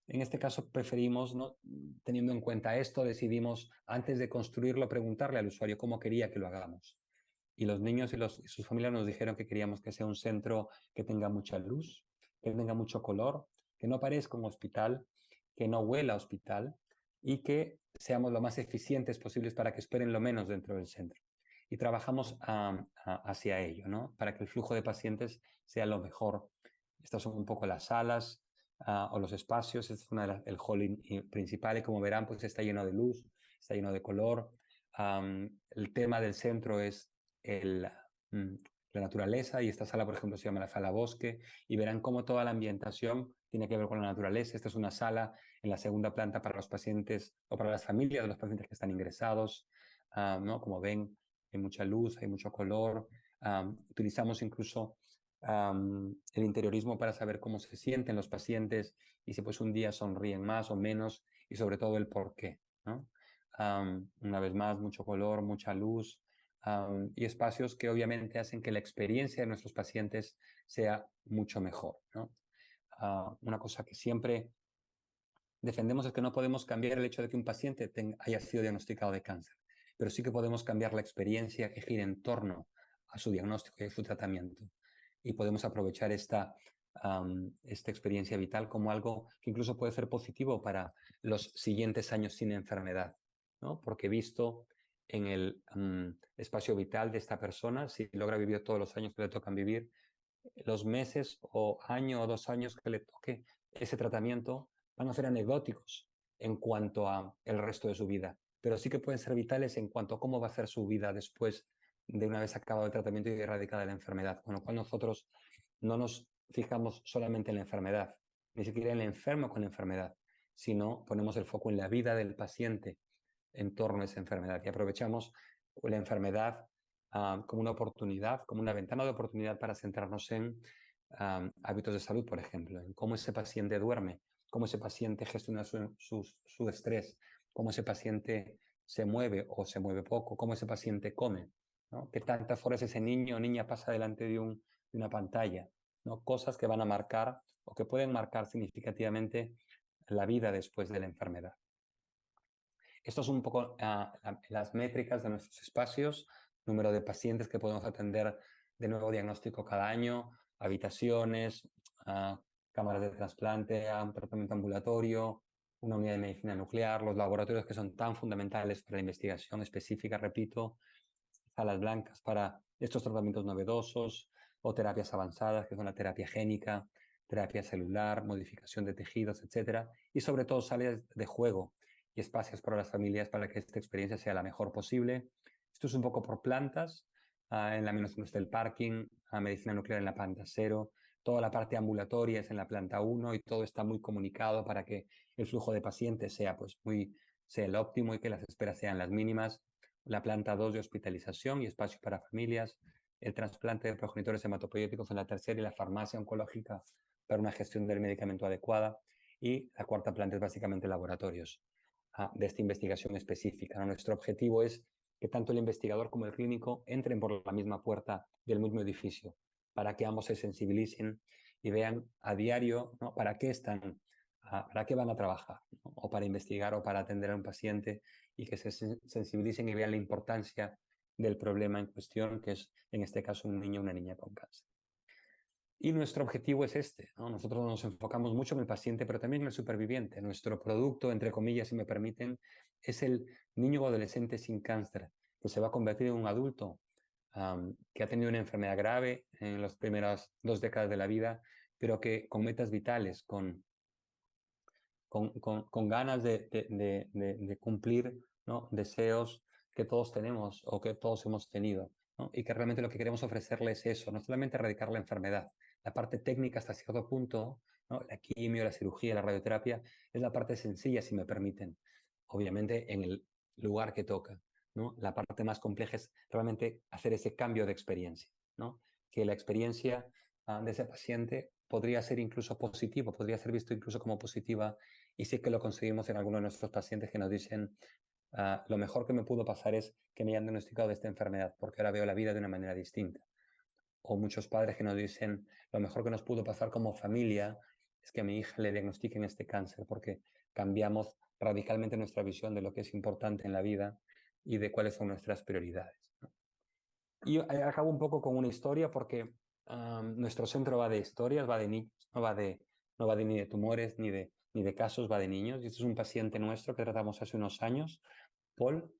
Speaker 1: En este caso preferimos, ¿no?, teniendo en cuenta esto, decidimos antes de construirlo preguntarle al usuario cómo quería que lo hagamos. Y los niños y sus familias nos dijeron que queríamos que sea un centro que tenga mucha luz, que tenga mucho color, que no parezca un hospital, que no huela a hospital y que seamos lo más eficientes posibles para que esperen lo menos dentro del centro. Y trabajamos hacia ello, ¿no?, para que el flujo de pacientes sea lo mejor. Estas son un poco las salas o los espacios. Este es el hall principal y, como verán, pues está lleno de luz, está lleno de color. El tema del centro es la naturaleza, y esta sala, por ejemplo, se llama la sala bosque, y verán cómo toda la ambientación tiene que ver con la naturaleza. Esta es una sala en la segunda planta para los pacientes o para las familias de los pacientes que están ingresados, ¿no? Como ven, hay mucha luz, hay mucho color. Utilizamos incluso el interiorismo para saber cómo se sienten los pacientes y si pues un día sonríen más o menos, y sobre todo el por qué, ¿no? Una vez más, mucho color, mucha luz, y espacios que obviamente hacen que la experiencia de nuestros pacientes sea mucho mejor, ¿no? Una cosa que siempre defendemos es que no podemos cambiar el hecho de que un paciente haya sido diagnosticado de cáncer, pero sí que podemos cambiar la experiencia que gira en torno a su diagnóstico y a su tratamiento. Y podemos aprovechar esta experiencia vital como algo que incluso puede ser positivo para los siguientes años sin enfermedad, ¿no? Porque visto en el espacio vital de esta persona, si logra vivir todos los años que le tocan vivir, los meses o año o 2 años que le toque ese tratamiento van a ser anecdóticos en cuanto a el resto de su vida, pero sí que pueden ser vitales en cuanto a cómo va a ser su vida después de una vez acabado el tratamiento y erradicada la enfermedad. Con lo cual nosotros no nos fijamos solamente en la enfermedad, ni siquiera en el enfermo con la enfermedad, sino ponemos el foco en la vida del paciente en torno a esa enfermedad y aprovechamos la enfermedad como una oportunidad, como una ventana de oportunidad para centrarnos en hábitos de salud, por ejemplo, en cómo ese paciente duerme, cómo ese paciente gestiona su estrés, cómo ese paciente se mueve o se mueve poco, cómo ese paciente come, ¿no? Qué tantas horas ese niño o niña pasa delante de una pantalla, ¿no? Cosas que van a marcar o que pueden marcar significativamente la vida después de la enfermedad. Esto es un poco las métricas de nuestros espacios, número de pacientes que podemos atender de nuevo diagnóstico cada año, habitaciones, cámaras de trasplante, tratamiento ambulatorio, una unidad de medicina nuclear, los laboratorios que son tan fundamentales para la investigación específica, repito, salas blancas para estos tratamientos novedosos o terapias avanzadas, que son la terapia génica, terapia celular, modificación de tejidos, etcétera, y sobre todo salas de juego y espacios para las familias para que esta experiencia sea la mejor posible. Esto es un poco por plantas, en la menos del parking, medicina nuclear en la planta 0, toda la parte ambulatoria es en la planta 1 y todo está muy comunicado para que el flujo de pacientes sea el óptimo y que las esperas sean las mínimas. La planta 2 de hospitalización y espacio para familias, el trasplante de progenitores hematopoyéticos en la tercera y la farmacia oncológica para una gestión del medicamento adecuada, y la cuarta planta es básicamente laboratorios de esta investigación específica, ¿no? Nuestro objetivo es que tanto el investigador como el clínico entren por la misma puerta del mismo edificio, para que ambos se sensibilicen y vean a diario, ¿no? para qué van a trabajar, ¿no? O para investigar o para atender a un paciente, y que se sensibilicen y vean la importancia del problema en cuestión, que es en este caso un niño o una niña con cáncer. Y nuestro objetivo es este, ¿no? Nosotros nos enfocamos mucho en el paciente, pero también en el superviviente. Nuestro producto, entre comillas, si me permiten, es el niño o adolescente sin cáncer, que se va a convertir en un adulto que ha tenido una enfermedad grave en las primeras 2 décadas de la vida, pero que con metas vitales, con ganas de cumplir, ¿no? Deseos que todos tenemos o que todos hemos tenido, ¿no? Y que realmente lo que queremos ofrecerles es eso, no solamente erradicar la enfermedad, la parte técnica hasta cierto punto, ¿no? La quimio, la cirugía, la radioterapia, es la parte sencilla, si me permiten, obviamente en el lugar que toca, ¿no? La parte más compleja es realmente hacer ese cambio de experiencia, ¿no? Que la experiencia de ese paciente podría ser incluso positivo, podría ser visto incluso como positiva, y sí que lo conseguimos en algunos de nuestros pacientes que nos dicen, lo mejor que me pudo pasar es que me hayan diagnosticado de esta enfermedad, porque ahora veo la vida de una manera distinta. O muchos padres que nos dicen, lo mejor que nos pudo pasar como familia es que a mi hija le diagnostiquen este cáncer, porque cambiamos radicalmente nuestra visión de lo que es importante en la vida y de cuáles son nuestras prioridades, ¿no? Y acabo un poco con una historia, porque nuestro centro va de historias, va de niños, no va ni de tumores ni de casos, va de niños. Y este es un paciente nuestro que tratamos hace unos años, Paul.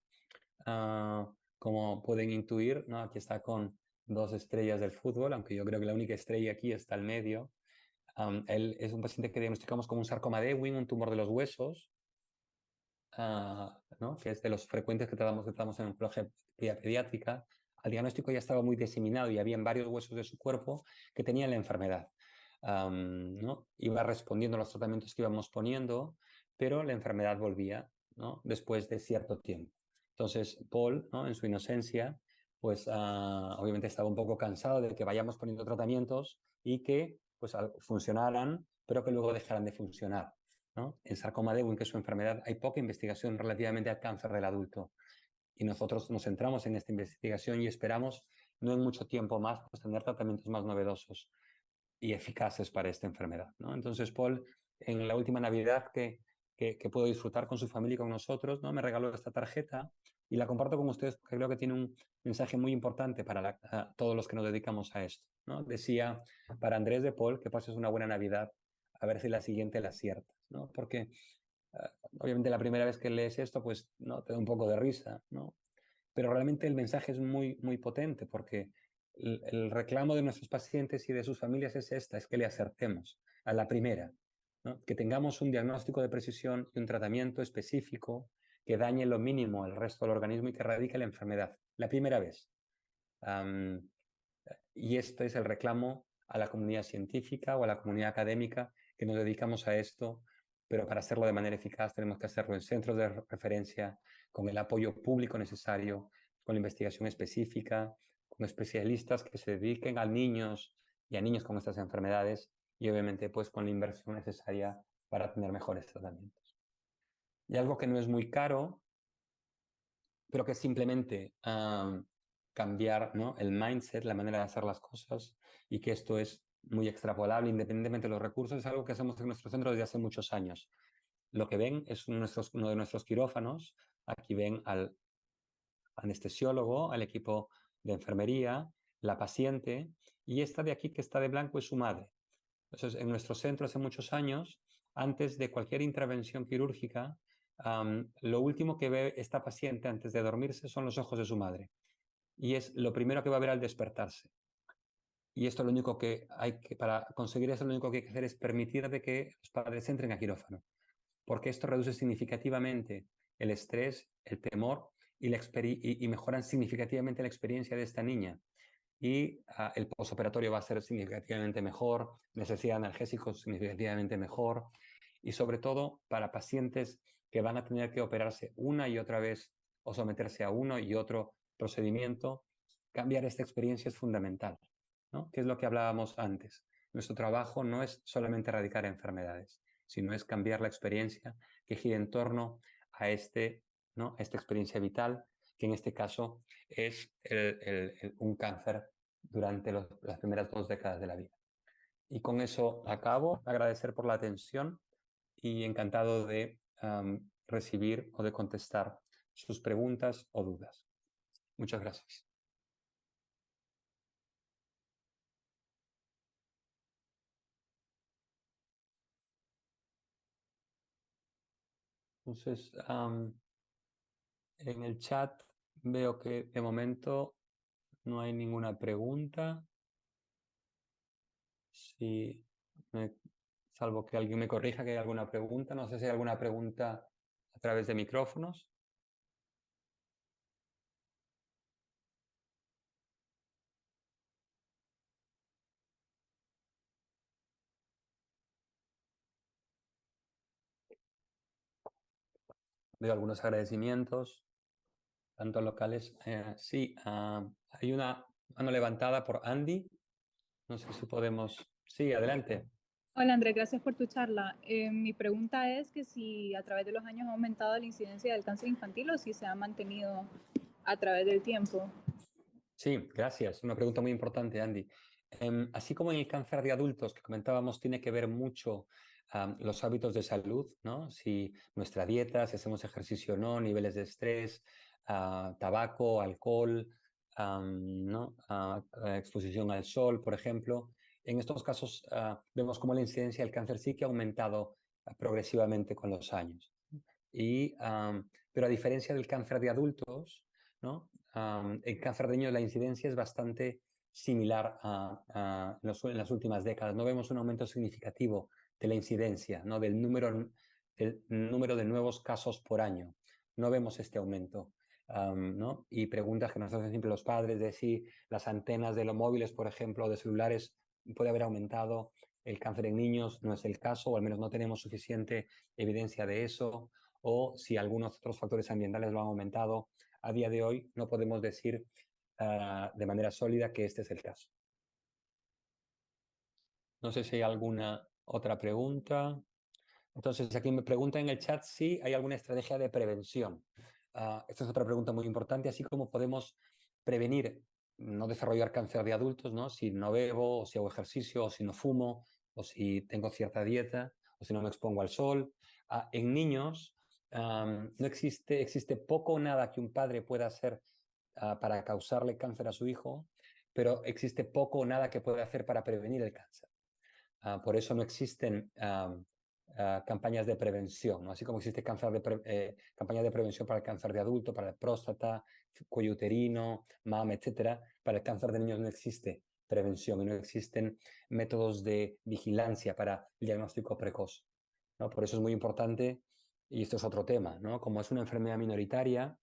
Speaker 1: Como pueden intuir, ¿no? Aquí está con 2 estrellas del fútbol, aunque yo creo que la única estrella aquí está al medio. Él es un paciente que diagnosticamos con un sarcoma de Ewing, un tumor de los huesos, ¿no? Que es de los frecuentes que tratamos en oncología pediátrica, al diagnóstico ya estaba muy diseminado y había varios huesos de su cuerpo que tenían la enfermedad. ¿No? Iba respondiendo a los tratamientos que íbamos poniendo, pero la enfermedad volvía, ¿no? Después de cierto tiempo. Entonces, Paul, ¿no? En su inocencia, pues obviamente estaba un poco cansado de que vayamos poniendo tratamientos y que pues, funcionaran, pero que luego dejaran de funcionar, ¿no? En sarcoma de Ewing, que es su enfermedad, hay poca investigación relativamente al cáncer del adulto. Y nosotros nos centramos en esta investigación y esperamos no en mucho tiempo más pues, tener tratamientos más novedosos y eficaces para esta enfermedad, ¿no? Entonces, Paul, en la última Navidad que puedo disfrutar con su familia y con nosotros, ¿no? Me regaló esta tarjeta y la comparto con ustedes porque creo que tiene un mensaje muy importante para todos los que nos dedicamos a esto, ¿no? Decía, para Andrés de Paul, que pases una buena Navidad, a ver si la siguiente la aciertas, ¿no? Porque obviamente la primera vez que lees esto, pues no te da un poco de risa, ¿no? Pero realmente el mensaje es muy, muy potente porque el reclamo de nuestros pacientes y de sus familias es es que le acertemos a la primera, ¿no? Que tengamos un diagnóstico de precisión y un tratamiento específico que dañe lo mínimo al resto del organismo y que erradique la enfermedad, la primera vez. Um, y este es el reclamo a la comunidad científica o a la comunidad académica que nos dedicamos a esto, pero para hacerlo de manera eficaz tenemos que hacerlo en centros de referencia, con el apoyo público necesario, con la investigación específica, con especialistas que se dediquen a niños y a niños con estas enfermedades y obviamente pues con la inversión necesaria para tener mejores tratamientos. Y algo que no es muy caro, pero que es simplemente cambiar, ¿no? El mindset, la manera de hacer las cosas y que esto es muy extrapolable independientemente de los recursos, es algo que hacemos en nuestro centro desde hace muchos años. Lo que ven es uno de nuestros quirófanos, aquí ven al anestesiólogo, al equipo de enfermería, la paciente y esta de aquí que está de blanco es su madre. Entonces, en nuestro centro hace muchos años, antes de cualquier intervención quirúrgica, lo último que ve esta paciente antes de dormirse son los ojos de su madre. Y es lo primero que va a ver al despertarse. Y esto lo único que hay que, para conseguir eso, lo único que hay que hacer es permitir de que los padres entren a quirófano. Porque esto reduce significativamente el estrés, el temor y mejoran significativamente la experiencia de esta niña. Y el postoperatorio va a ser significativamente mejor, necesidad de analgésicos significativamente mejor y sobre todo para pacientes que van a tener que operarse una y otra vez o someterse a uno y otro procedimiento, cambiar esta experiencia es fundamental, ¿no? Que es lo que hablábamos antes. Nuestro trabajo no es solamente erradicar enfermedades, sino es cambiar la experiencia que gira en torno a ¿no? Esta experiencia vital, que en este caso es un cáncer durante las primeras 2 décadas de la vida. Y con eso acabo, agradecer por la atención y encantado de recibir o de contestar sus preguntas o dudas. Muchas gracias. Entonces, en el chat veo que de momento no hay ninguna pregunta. Si salvo que alguien me corrija que hay alguna pregunta. No sé si hay alguna pregunta a través de micrófonos. Veo algunos agradecimientos, tanto locales. Sí, hay una mano levantada por Andy. No sé si podemos... Sí, adelante.
Speaker 2: Hola Andrés, gracias por tu charla. Mi pregunta es que si a través de los años ha aumentado la incidencia del cáncer infantil o si se ha mantenido a través del tiempo.
Speaker 1: Sí, gracias. Una pregunta muy importante, Andy. Así como en el cáncer de adultos que comentábamos, tiene que ver mucho los hábitos de salud, ¿no? Si nuestra dieta, si hacemos ejercicio o no, niveles de estrés, tabaco, alcohol, ¿no? Exposición al sol, por ejemplo. En estos casos vemos cómo la incidencia del cáncer sí que ha aumentado progresivamente con los años. Pero a diferencia del cáncer de adultos, ¿no? El cáncer de niños, la incidencia es bastante similar en las últimas décadas. No vemos un aumento significativo de la incidencia, ¿no? Del número el número de nuevos casos por año. No vemos este aumento. ¿No? Y preguntas que nos hacen siempre los padres de si las antenas de los móviles, por ejemplo, o de celulares, puede haber aumentado el cáncer en niños. No es el caso, o al menos no tenemos suficiente evidencia de eso, o si algunos otros factores ambientales lo han aumentado. A día de hoy no podemos decir de manera sólida que este es el caso. No sé si hay alguna otra pregunta. Entonces, aquí me pregunta en el chat si hay alguna estrategia de prevención. Esta es otra pregunta muy importante, así como podemos prevenir no desarrollar cáncer de adultos, ¿no? Si no bebo, o si hago ejercicio, o si no fumo, o si tengo cierta dieta, o si no me expongo al sol. En niños no existe poco o nada que un padre pueda hacer para causarle cáncer a su hijo, pero existe poco o nada que pueda hacer para prevenir el cáncer. Por eso no existen campañas de prevención, ¿no? Así como existe campañas de prevención para el cáncer de adulto, para la próstata, cuello uterino, mama, etcétera. Para el cáncer de niños no existe prevención y no existen métodos de vigilancia para el diagnóstico precoz, ¿no? Por eso es muy importante, y esto es otro tema, ¿no? Como es una enfermedad minoritaria,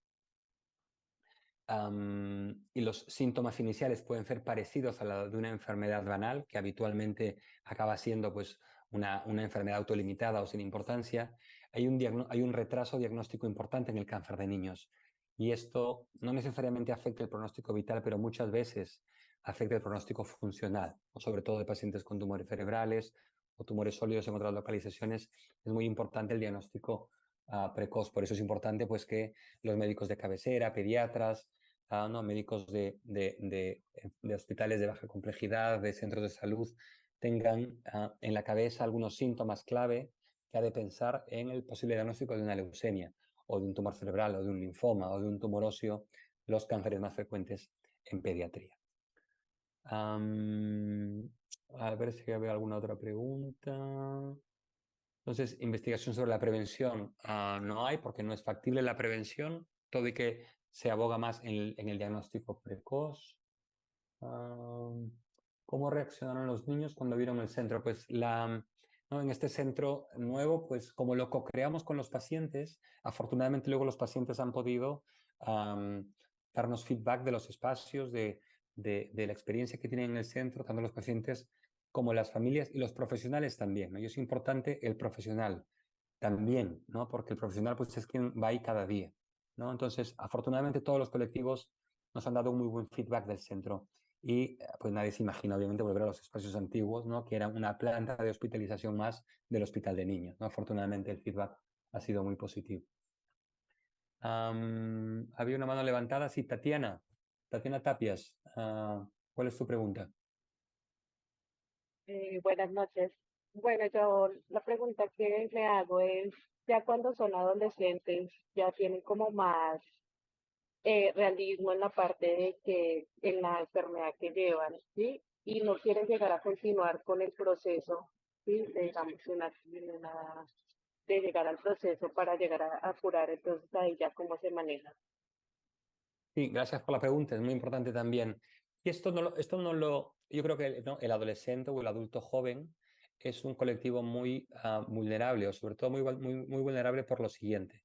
Speaker 1: y los síntomas iniciales pueden ser parecidos a la de una enfermedad banal, que habitualmente acaba siendo pues, una enfermedad autolimitada o sin importancia, hay un retraso diagnóstico importante en el cáncer de niños. Y esto no necesariamente afecta el pronóstico vital, pero muchas veces afecta el pronóstico funcional, o sobre todo de pacientes con tumores cerebrales o tumores sólidos en otras localizaciones. Es muy importante el diagnóstico precoz. Por eso es importante pues, que los médicos de cabecera, pediatras, ¿no? Médicos de hospitales de baja complejidad, de centros de salud, tengan en la cabeza algunos síntomas clave que ha de pensar en el posible diagnóstico de una leucemia, o de un tumor cerebral, o de un linfoma, o de un tumor óseo, los cánceres más frecuentes en pediatría. A ver si veo alguna otra pregunta. Entonces, investigación sobre la prevención no hay, porque no es factible la prevención, todo y que se aboga más en el diagnóstico precoz. ¿Cómo reaccionaron los niños cuando vieron el centro? Pues ¿no? En este centro nuevo, pues como lo co-creamos con los pacientes, afortunadamente luego los pacientes han podido darnos feedback de los espacios, de la experiencia que tienen en el centro, tanto los pacientes como las familias y los profesionales también, ¿no? Y es importante el profesional también, ¿no? Porque el profesional pues es quien va ahí cada día, ¿no? Entonces, afortunadamente todos los colectivos nos han dado un muy buen feedback del centro y pues nadie se imagina obviamente volver a los espacios antiguos, ¿no? Que eran una planta de hospitalización más del hospital de niños, ¿no? Afortunadamente el feedback ha sido muy positivo. Había una mano levantada, sí, Tatiana Tapias, ¿cuál es tu pregunta?
Speaker 3: Buenas noches. Bueno, yo la pregunta que me hago es, ya cuando son adolescentes, ya tienen como más realismo en la parte de que en la enfermedad que llevan, ¿sí? Y no quieren llegar a continuar con el proceso, ¿sí? Digamos, de llegar al proceso para llegar a curar, entonces ahí ya cómo se maneja.
Speaker 1: Sí, gracias por la pregunta, es muy importante también. Y yo creo que ¿no? El adolescente o el adulto joven es un colectivo muy vulnerable, o sobre todo muy vulnerable por lo siguiente.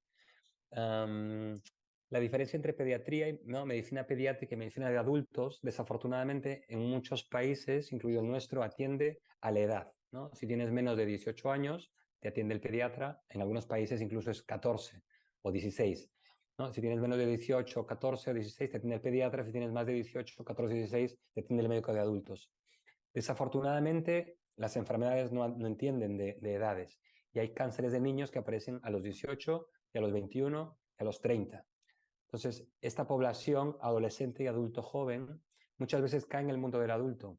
Speaker 1: La diferencia entre pediatría y ¿no? medicina pediátrica y medicina de adultos, desafortunadamente, en muchos países, incluido el nuestro, atiende a la edad, ¿no? Si tienes menos de 18 años, te atiende el pediatra, en algunos países incluso es 14 o 16. ¿No? Si tienes menos de 18, 14 o 16, te atiende el pediatra. Si tienes más de 18, 14, 16, te atiende el médico de adultos. Desafortunadamente, las enfermedades no entienden de edades y hay cánceres de niños que aparecen a los 18 y a los 21 y a los 30. Entonces, esta población adolescente y adulto joven muchas veces cae en el mundo del adulto.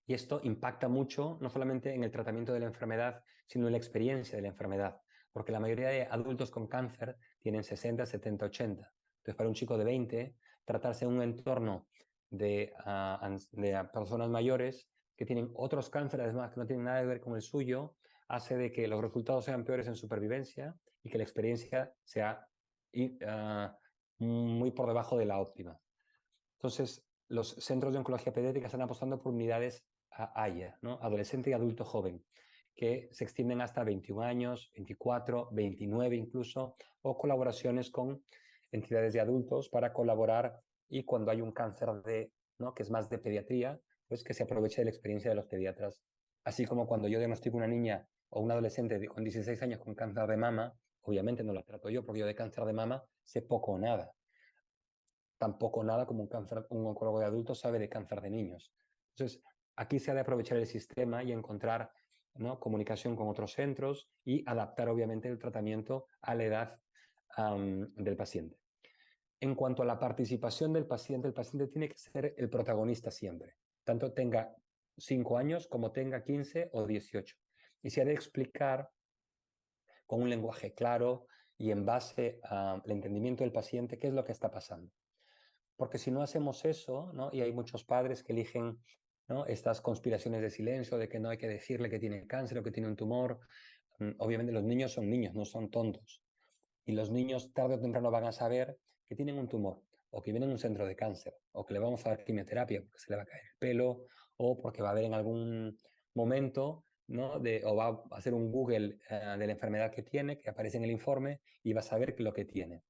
Speaker 1: Y esto impacta mucho, no solamente en el tratamiento de la enfermedad, sino en la experiencia de la enfermedad. Porque la mayoría de adultos con cáncer tienen 60, 70, 80. Entonces, para un chico de 20, tratarse en un entorno de personas mayores que tienen otros cánceres, además que no tienen nada que ver con el suyo, hace de que los resultados sean peores en supervivencia y que la experiencia sea muy por debajo de la óptima. Entonces, los centros de oncología pediátrica están apostando por unidades AYA, ¿no? Adolescente y adulto joven. que se extienden hasta 21 años, 24, 29 incluso, o colaboraciones con entidades de adultos para colaborar y cuando hay un cáncer ¿no? que es más de pediatría, pues que se aproveche de la experiencia de los pediatras. Así como cuando yo diagnostico una niña o un adolescente con 16 años con cáncer de mama, obviamente no la trato yo porque yo de cáncer de mama sé poco o nada. Tampoco nada como un oncólogo de adultos sabe de cáncer de niños. Entonces, aquí se ha de aprovechar el sistema y encontrar, ¿no?, comunicación con otros centros y adaptar obviamente el tratamiento a la edad del paciente. En cuanto a la participación del paciente, el paciente tiene que ser el protagonista siempre, tanto tenga 5 años como tenga 15 o 18. Y se ha de explicar con un lenguaje claro y en base al entendimiento del paciente qué es lo que está pasando. Porque si no hacemos eso, ¿no?, y hay muchos padres que eligen, ¿no?, estas conspiraciones de silencio, de que no hay que decirle que tiene cáncer o que tiene un tumor, obviamente los niños son niños, no son tontos. Y los niños tarde o temprano van a saber que tienen un tumor, o que vienen a un centro de cáncer, o que le vamos a dar quimioterapia porque se le va a caer el pelo, o porque va a haber en algún momento, ¿no?, o va a hacer un Google de la enfermedad que tiene, que aparece en el informe, y va a saber lo que tiene.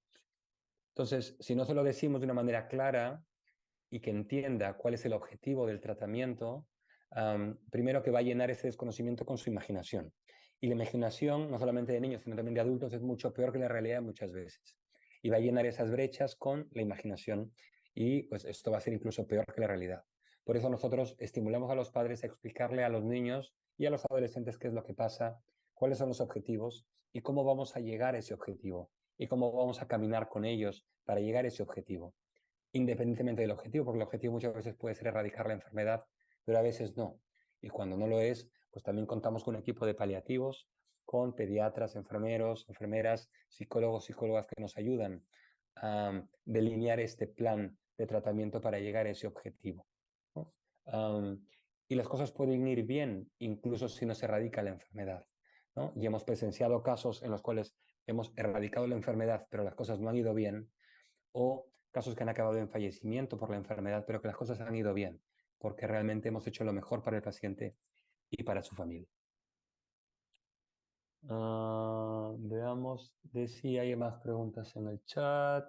Speaker 1: Entonces, si no se lo decimos de una manera clara y que entienda cuál es el objetivo del tratamiento, primero que va a llenar ese desconocimiento con su imaginación. Y la imaginación, no solamente de niños, sino también de adultos, es mucho peor que la realidad muchas veces. Y va a llenar esas brechas con la imaginación y pues esto va a ser incluso peor que la realidad. Por eso nosotros estimulamos a los padres a explicarle a los niños y a los adolescentes qué es lo que pasa, cuáles son los objetivos y cómo vamos a llegar a ese objetivo y cómo vamos a caminar con ellos para llegar a ese objetivo, independientemente del objetivo, porque el objetivo muchas veces puede ser erradicar la enfermedad, pero a veces no. Y cuando no lo es, pues también contamos con un equipo de paliativos, con pediatras, enfermeros, enfermeras, psicólogos, psicólogas que nos ayudan a delinear este plan de tratamiento para llegar a ese objetivo, ¿no? Y las cosas pueden ir bien, incluso si no se erradica la enfermedad, ¿no? Y hemos presenciado casos en los cuales hemos erradicado la enfermedad, pero las cosas no han ido bien, o casos que han acabado en fallecimiento por la enfermedad, pero que las cosas han ido bien, porque realmente hemos hecho lo mejor para el paciente y para su familia. Veamos de si hay más preguntas en el chat.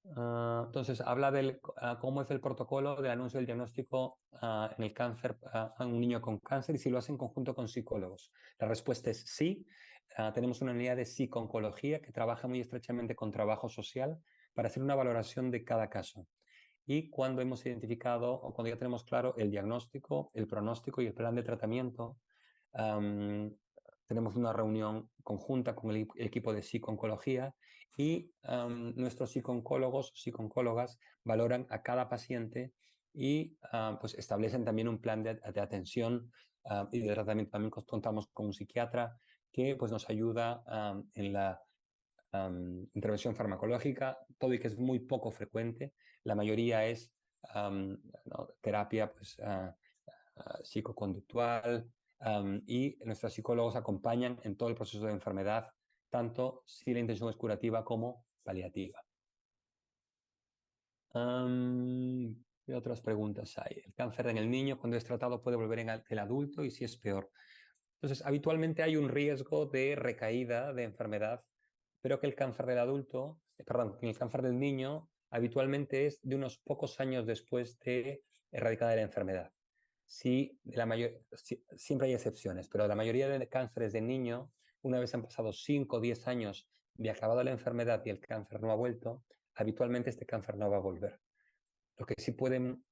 Speaker 1: Entonces, habla de cómo es el protocolo del anuncio del diagnóstico en el cáncer a un niño con cáncer y si lo hace en conjunto con psicólogos. La respuesta es sí. Tenemos una unidad de psico-oncología que trabaja muy estrechamente con trabajo social para hacer una valoración de cada caso. Y cuando hemos identificado o cuando ya tenemos claro el diagnóstico, el pronóstico y el plan de tratamiento, tenemos una reunión conjunta con el equipo de psico-oncología y nuestros psico-oncólogos o psico-oncólogas valoran a cada paciente y pues establecen también un plan de atención y de tratamiento. También contamos con un psiquiatra que pues, nos ayuda en la intervención farmacológica, todo y que es muy poco frecuente. La mayoría es ¿no?, terapia pues, psicoconductual, y nuestros psicólogos acompañan en todo el proceso de enfermedad, tanto si la intención es curativa como paliativa. ¿Qué otras preguntas hay? El cáncer en el niño, cuando es tratado, puede volver en el adulto y si es peor. Entonces, habitualmente hay un riesgo de recaída de enfermedad, pero que el cáncer del adulto, perdón, el cáncer del niño habitualmente es de unos pocos años después de erradicada la enfermedad. Sí, siempre hay excepciones, pero la mayoría de cánceres de niño, una vez han pasado 5 o 10 años de acabada la enfermedad y el cáncer no ha vuelto, habitualmente este cáncer no va a volver. Lo que sí pueden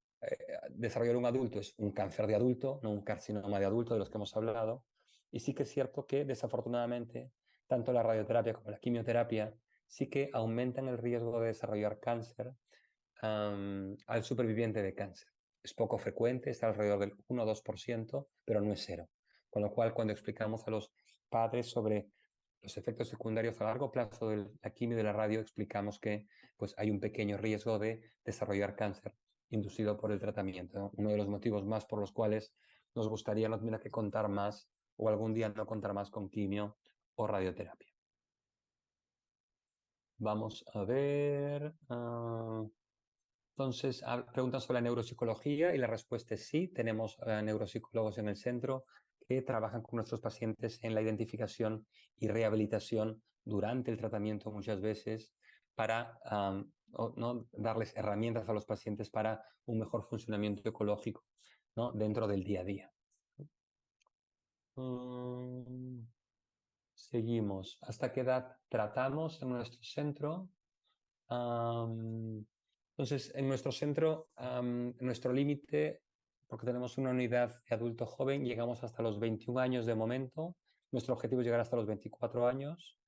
Speaker 1: desarrollar un adulto es un cáncer de adulto, no un carcinoma de adulto de los que hemos hablado. Y sí que es cierto que desafortunadamente tanto la radioterapia como la quimioterapia sí que aumentan el riesgo de desarrollar cáncer al superviviente de cáncer. Es poco frecuente, está alrededor del 1 o 2%, pero no es cero. Con lo cual, cuando explicamos a los padres sobre los efectos secundarios a largo plazo de la quimio y de la radio, explicamos que pues, hay un pequeño riesgo de desarrollar cáncer inducido por el tratamiento, ¿no? Uno de los motivos más por los cuales nos gustaría no tener que contar más o algún día no contar más con quimio o radioterapia. Vamos a ver. Entonces, preguntan sobre la neuropsicología y la respuesta es sí. Tenemos neuropsicólogos en el centro que trabajan con nuestros pacientes en la identificación y rehabilitación durante el tratamiento muchas veces para ¿no? darles herramientas a los pacientes para un mejor funcionamiento ecológico, ¿no? dentro del día a día. Seguimos. ¿Hasta qué edad tratamos en nuestro centro? Entonces, en nuestro centro, nuestro límite, porque tenemos una unidad de adulto joven, llegamos hasta los 21 años de momento. Nuestro objetivo es llegar hasta los 24 años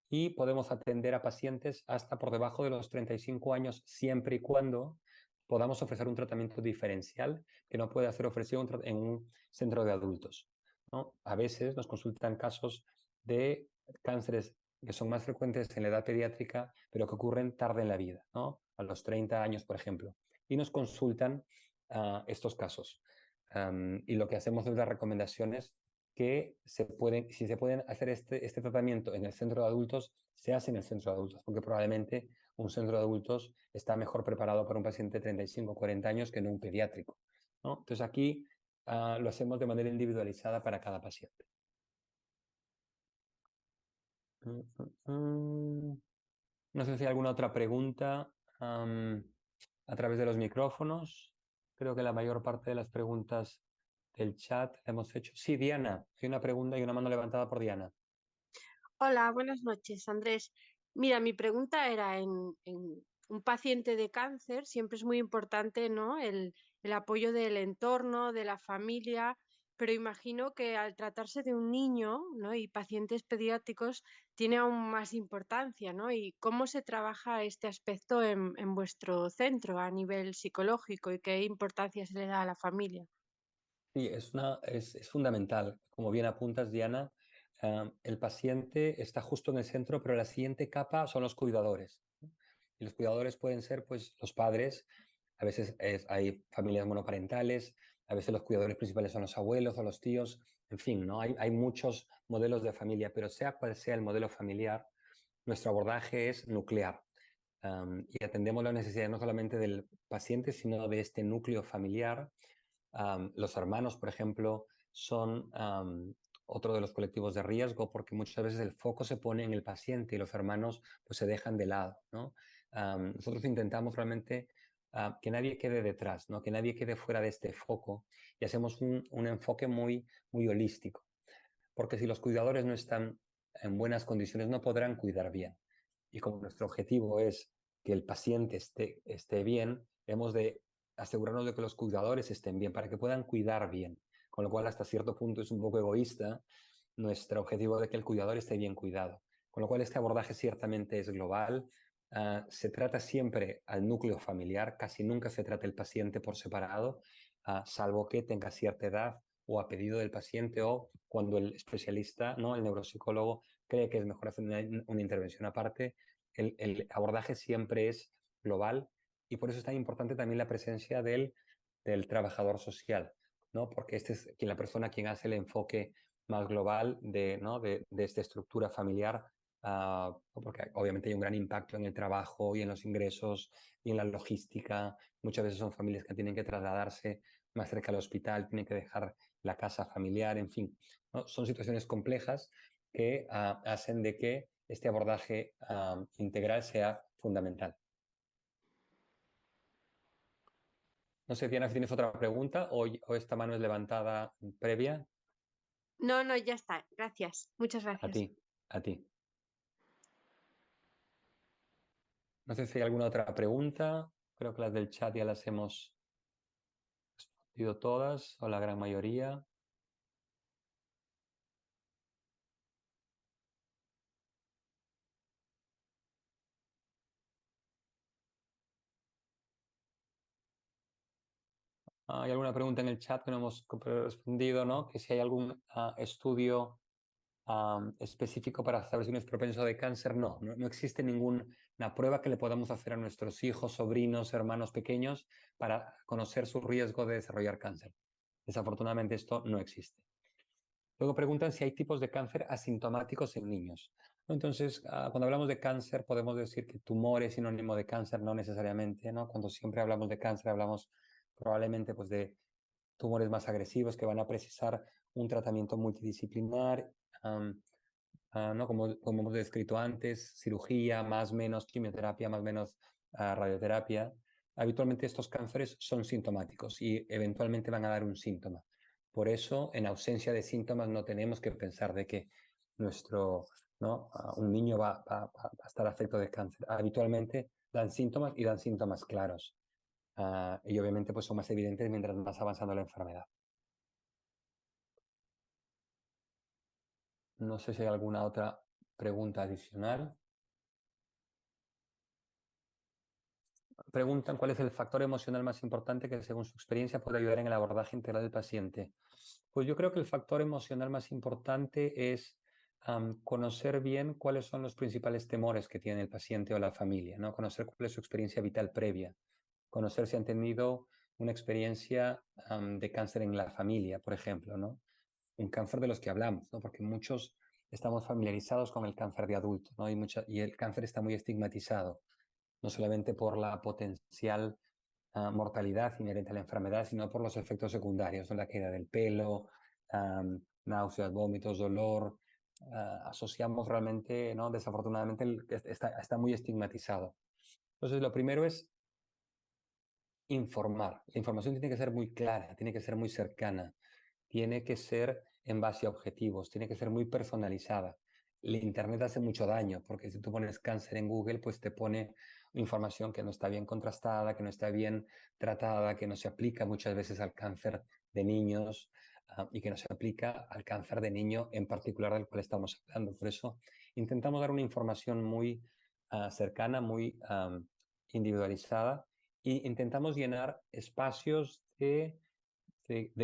Speaker 1: y podemos atender a pacientes hasta por debajo de los 35 años, siempre y cuando podamos ofrecer un tratamiento diferencial que no puede ser ofrecido en un centro de adultos, ¿no? A veces nos consultan casos de cánceres que son más frecuentes en la edad pediátrica, pero que ocurren tarde en la vida, ¿no? A los 30 años, por ejemplo. Y nos consultan estos casos. Y lo que hacemos es dar recomendaciones que si se pueden hacer este tratamiento en el centro de adultos, se hace en el centro de adultos, porque probablemente un centro de adultos está mejor preparado para un paciente de 35 o 40 años que no un pediátrico, ¿no? Entonces aquí lo hacemos de manera individualizada para cada paciente. No sé si hay alguna otra pregunta a través de los micrófonos. Creo que la mayor parte de las preguntas del chat hemos hecho. Sí, Diana, hay una pregunta y una mano levantada por Diana.
Speaker 4: Hola, buenas noches, Andrés. Mira, mi pregunta era en un paciente de cáncer, siempre es muy importante, ¿no? El apoyo del entorno, de la familia, pero imagino que al tratarse de un niño, ¿no? Y pacientes pediátricos tiene aún más importancia, ¿no? ¿Y cómo se trabaja este aspecto en vuestro centro a nivel psicológico y qué importancia se le da a la familia?
Speaker 1: Sí, es fundamental. Como bien apuntas, Diana, el paciente está justo en el centro, pero la siguiente capa son los cuidadores, ¿no? Y los cuidadores pueden ser pues, los padres, a veces hay familias monoparentales, a veces los cuidadores principales son los abuelos o los tíos, en fin, ¿no? Hay muchos modelos de familia, pero sea cual sea el modelo familiar, nuestro abordaje es nuclear. Y atendemos las necesidades no solamente del paciente, sino de este núcleo familiar. Los hermanos, por ejemplo, son otro de los colectivos de riesgo porque muchas veces el foco se pone en el paciente y los hermanos pues, se dejan de lado, ¿no? Nosotros intentamos realmente que nadie quede detrás, ¿no? Que nadie quede fuera de este foco y hacemos un enfoque muy, muy holístico. Porque si los cuidadores no están en buenas condiciones, no podrán cuidar bien. Y como nuestro objetivo es que el paciente esté bien, hemos de asegurarnos de que los cuidadores estén bien para que puedan cuidar bien. Con lo cual, hasta cierto punto es un poco egoísta nuestro objetivo de que el cuidador esté bien cuidado. Con lo cual, este abordaje ciertamente es global. Se trata siempre al núcleo familiar, casi nunca se trata el paciente por separado, salvo que tenga cierta edad o a pedido del paciente o cuando el especialista, ¿no? El neuropsicólogo, cree que es mejor hacer una intervención aparte. El abordaje siempre es global y por eso es tan importante también la presencia del trabajador social, ¿no? Porque este es la persona quien hace el enfoque más global ¿no? de esta estructura familiar, porque obviamente hay un gran impacto en el trabajo y en los ingresos y en la logística. Muchas veces son familias que tienen que trasladarse más cerca al hospital, tienen que dejar la casa familiar, en fin, ¿no? Son situaciones complejas que hacen de que este abordaje integral sea fundamental. No sé, Diana, si tienes otra pregunta o esta mano es levantada previa.
Speaker 4: No, no, ya está. Gracias. Muchas
Speaker 1: A
Speaker 4: gracias.
Speaker 1: ti, a ti. No sé si hay alguna otra pregunta. Creo que las del chat ya las hemos respondido todas o la gran mayoría. Hay alguna pregunta en el chat que no hemos respondido, ¿no? Que si hay algún estudio específico para saber si uno es propenso de cáncer, no existe ninguna prueba que le podamos hacer a nuestros hijos, sobrinos, hermanos pequeños para conocer su riesgo de desarrollar cáncer. Desafortunadamente esto no existe. Luego preguntan si hay tipos de cáncer asintomáticos en niños. Entonces, cuando hablamos de cáncer, podemos decir que tumor es sinónimo de cáncer, no necesariamente, ¿no? Cuando siempre hablamos de cáncer, hablamos probablemente pues, de tumores más agresivos que van a precisar un tratamiento multidisciplinar, ¿no? Como hemos descrito antes, cirugía, más menos quimioterapia, más menos radioterapia. Habitualmente estos cánceres son sintomáticos y eventualmente van a dar un síntoma. Por eso, en ausencia de síntomas, no tenemos que pensar de que ¿no? Un niño va a estar afecto de cáncer. Habitualmente dan síntomas y dan síntomas claros. Y obviamente pues son más evidentes mientras más avanzando la enfermedad. No sé si hay alguna otra pregunta adicional. Preguntan cuál es el factor emocional más importante que según su experiencia puede ayudar en el abordaje integral del paciente. Pues yo creo que el factor emocional más importante es conocer bien cuáles son los principales temores que tiene el paciente o la familia, ¿no? Conocer cuál es su experiencia vital previa, conocer si han tenido una experiencia de cáncer en la familia, por ejemplo, ¿no? Un cáncer de los que hablamos, ¿no? Porque muchos estamos familiarizados con el cáncer de adulto, ¿no? Y el cáncer está muy estigmatizado, no solamente por la potencial mortalidad inherente a la enfermedad, sino por los efectos secundarios, ¿no? La caída del pelo, náuseas, vómitos, dolor. Asociamos realmente, ¿no? Desafortunadamente, está muy estigmatizado. Entonces, lo primero es informar. La información tiene que ser muy clara, tiene que ser muy cercana, tiene que ser en base a objetivos, tiene que ser muy personalizada. El Internet hace mucho daño, porque si tú pones cáncer en Google, pues te pone información que no está bien contrastada, que no está bien tratada, que no se aplica muchas veces al cáncer de niños y que no se aplica al cáncer de niño en particular del cual estamos hablando. Por eso intentamos dar una información muy cercana, muy individualizada e intentamos llenar espacios de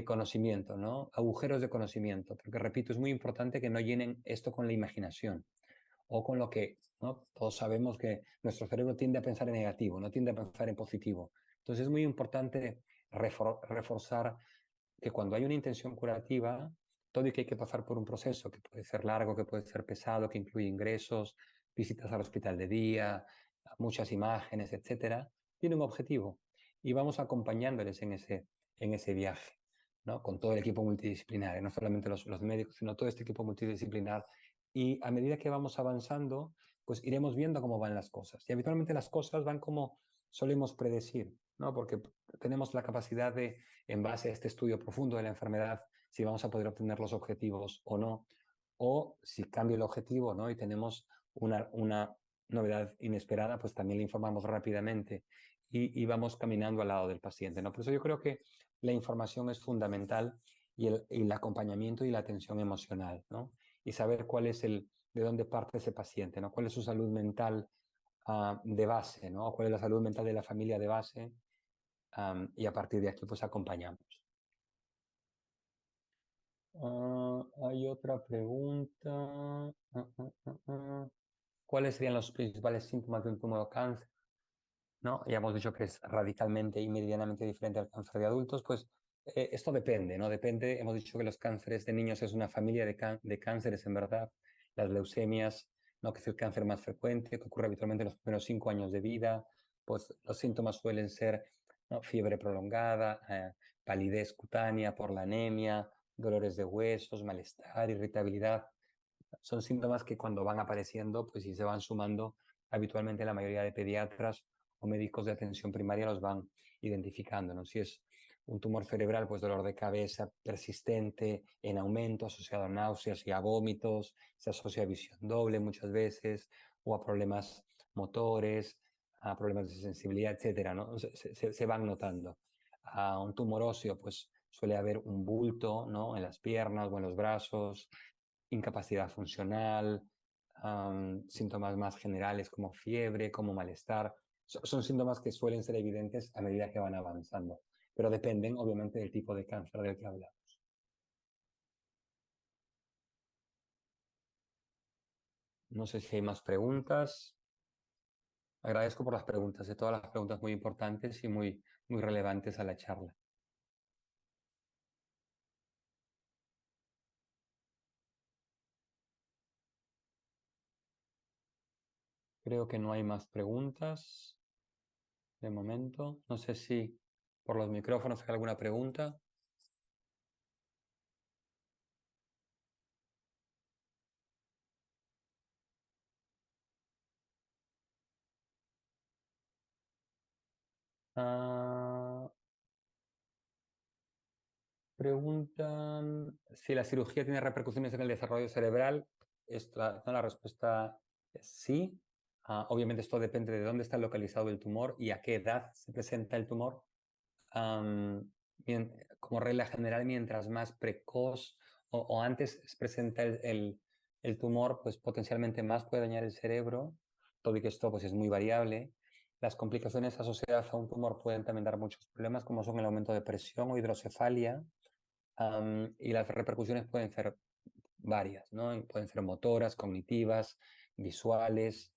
Speaker 1: conocimiento, ¿no? Agujeros de conocimiento, porque repito, es muy importante que no llenen esto con la imaginación o con lo que, ¿no? Todos sabemos que nuestro cerebro tiende a pensar en negativo, no tiende a pensar en positivo. Entonces es muy importante reforzar que cuando hay una intención curativa, todo y que hay que pasar por un proceso que puede ser largo, que puede ser pesado, que incluye ingresos, visitas al hospital de día, muchas imágenes, etcétera, tiene un objetivo y vamos acompañándoles en ese viaje, ¿no? Con todo el equipo multidisciplinar, no solamente los médicos, sino todo este equipo multidisciplinar. Y a medida que vamos avanzando, pues iremos viendo cómo van las cosas. Y habitualmente las cosas van como solemos predecir, ¿no? Porque tenemos la capacidad de, en base a este estudio profundo de la enfermedad, si vamos a poder obtener los objetivos o no, o si cambia el objetivo, ¿no? Y tenemos una novedad inesperada, pues también le informamos rápidamente y vamos caminando al lado del paciente, ¿no? Por eso yo creo que la información es fundamental y el acompañamiento y la atención emocional, ¿no? Y saber cuál es de dónde parte ese paciente, ¿no? Cuál es su salud mental de base, ¿no? Cuál es la salud mental de la familia de base y a partir de aquí pues acompañamos. Hay otra pregunta. ¿Cuáles serían los principales síntomas de un tumor o cáncer? ¿No? Ya hemos dicho que es radicalmente y medianamente diferente al cáncer de adultos, pues esto depende, ¿no? Depende, hemos dicho que los cánceres de niños es una familia de cánceres en verdad, las leucemias, ¿no? Que es el cáncer más frecuente, que ocurre habitualmente en los primeros 5 años de vida, pues los síntomas suelen ser, ¿no? Fiebre prolongada, palidez cutánea por la anemia, dolores de huesos, malestar, irritabilidad. Son síntomas que cuando van apareciendo, pues si se van sumando, habitualmente la mayoría de pediatras o médicos de atención primaria los van identificando, ¿no? Si es un tumor cerebral, pues dolor de cabeza persistente, en aumento, asociado a náuseas y a vómitos, se asocia a visión doble muchas veces, o a problemas motores, a problemas de sensibilidad, etcétera, ¿no? Se van notando. A un tumor óseo, pues suele haber un bulto, ¿no? En las piernas o en los brazos, incapacidad funcional, síntomas más generales como fiebre, como malestar. Son síntomas que suelen ser evidentes a medida que van avanzando, pero dependen obviamente del tipo de cáncer del que hablamos. No sé si hay más preguntas. Agradezco por las preguntas, todas las preguntas muy importantes y muy relevantes a la charla. Creo que no hay más preguntas de momento. No sé si por los micrófonos hay alguna pregunta. Preguntan si la cirugía tiene repercusiones en el desarrollo cerebral. La respuesta es sí. Obviamente esto depende de dónde está localizado el tumor y a qué edad se presenta el tumor. Como regla general, mientras más precoz o antes se presenta el tumor, pues potencialmente más puede dañar el cerebro. Todo y que esto pues, es muy variable. Las complicaciones asociadas a un tumor pueden también dar muchos problemas, como son el aumento de presión o hidrocefalia. Y las repercusiones pueden ser varias, ¿no? Pueden ser motoras, cognitivas, visuales,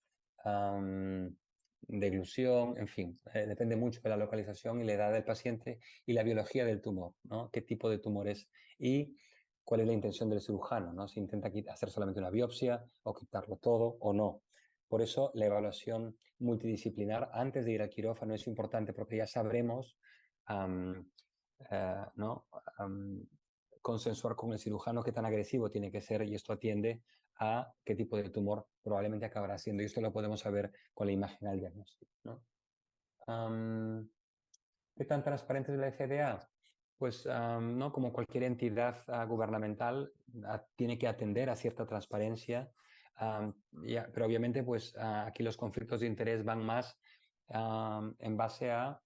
Speaker 1: deglución, en fin, depende mucho de la localización y la edad del paciente y la biología del tumor, ¿no? Qué tipo de tumor es y cuál es la intención del cirujano, ¿no? Si intenta hacer solamente una biopsia o quitarlo todo o no. Por eso la evaluación multidisciplinar antes de ir al quirófano es importante porque ya sabremos consensuar con el cirujano qué tan agresivo tiene que ser y esto atiende a qué tipo de tumor probablemente acabará siendo. Y esto lo podemos saber con la imagen al diagnóstico, ¿no? ¿Qué tan transparente es la FDA? Pues ¿no? Como cualquier entidad gubernamental tiene que atender a cierta transparencia, pero obviamente pues aquí los conflictos de interés van más en base a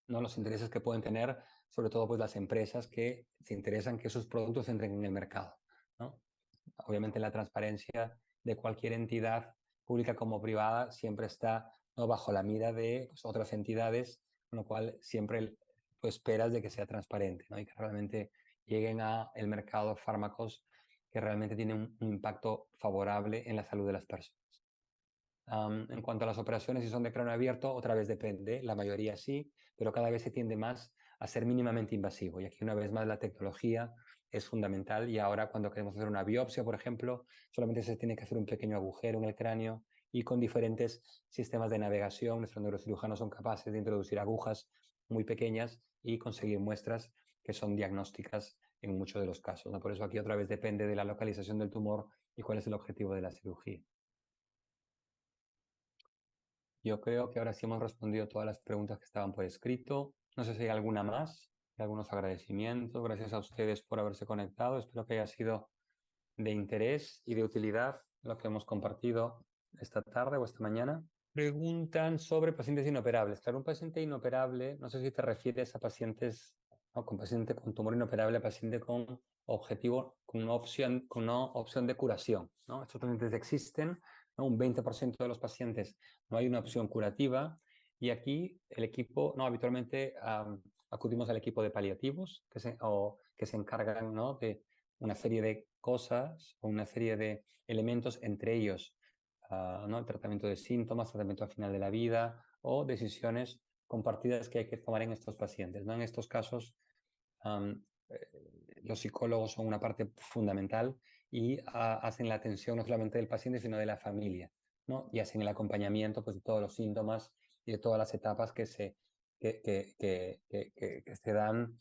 Speaker 1: ¿no? los intereses que pueden tener, sobre todo pues las empresas que se interesan que sus productos entren en el mercado, ¿no? Obviamente la transparencia de cualquier entidad pública como privada siempre está, ¿no? bajo la mira de pues, otras entidades, con lo cual siempre pues, esperas de que sea transparente, ¿no? Y que realmente lleguen al mercado fármacos que realmente tienen un impacto favorable en la salud de las personas. En cuanto a las operaciones, si son de cráneo abierto, otra vez depende, la mayoría sí, pero cada vez se tiende más a ser mínimamente invasivo. Y aquí una vez más la tecnología es fundamental y ahora cuando queremos hacer una biopsia, por ejemplo, solamente se tiene que hacer un pequeño agujero en el cráneo y con diferentes sistemas de navegación, nuestros neurocirujanos son capaces de introducir agujas muy pequeñas y conseguir muestras que son diagnósticas en muchos de los casos, ¿no? Por eso aquí otra vez depende de la localización del tumor y cuál es el objetivo de la cirugía. Yo creo que ahora sí hemos respondido todas las preguntas que estaban por escrito. No sé si hay alguna más, algunos agradecimientos. Gracias a ustedes por haberse conectado. Espero que haya sido de interés y de utilidad lo que hemos compartido esta tarde o esta mañana. Preguntan sobre pacientes inoperables. Claro, un paciente inoperable, no sé si te refieres a pacientes, ¿no? con paciente con tumor inoperable, paciente con objetivo, con una opción de curación, ¿no? Estos pacientes existen, ¿no? Un 20% de los pacientes no hay una opción curativa y aquí el equipo, no, habitualmente acudimos al equipo de paliativos que se encargan, ¿no? de una serie de cosas o una serie de elementos, entre ellos ¿no? el tratamiento de síntomas, tratamiento al final de la vida o decisiones compartidas que hay que tomar en estos pacientes, ¿no? En estos casos, los psicólogos son una parte fundamental y hacen la atención no solamente del paciente, sino de la familia, ¿no? Y hacen el acompañamiento pues, de todos los síntomas y de todas las etapas que se dan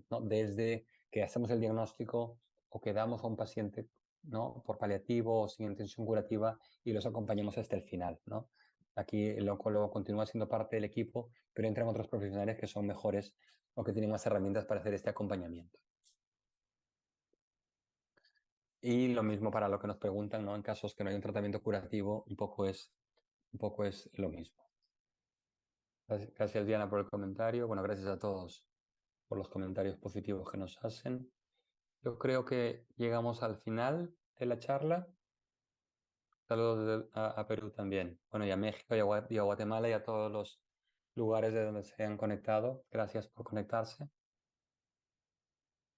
Speaker 1: ¿no? desde que hacemos el diagnóstico o que damos a un paciente, ¿no? por paliativo o sin intención curativa y los acompañamos hasta el final, ¿no? Aquí el oncólogo continúa siendo parte del equipo, pero entran otros profesionales que son mejores o que tienen más herramientas para hacer este acompañamiento. Y lo mismo para lo que nos preguntan, ¿no? En casos que no hay un tratamiento curativo, un poco es lo mismo. Gracias, Diana, por el comentario. Bueno, gracias a todos por los comentarios positivos que nos hacen. Yo creo que llegamos al final de la charla. Saludos a Perú también. Bueno, y a México y a Guatemala y a todos los lugares de donde se han conectado. Gracias por conectarse.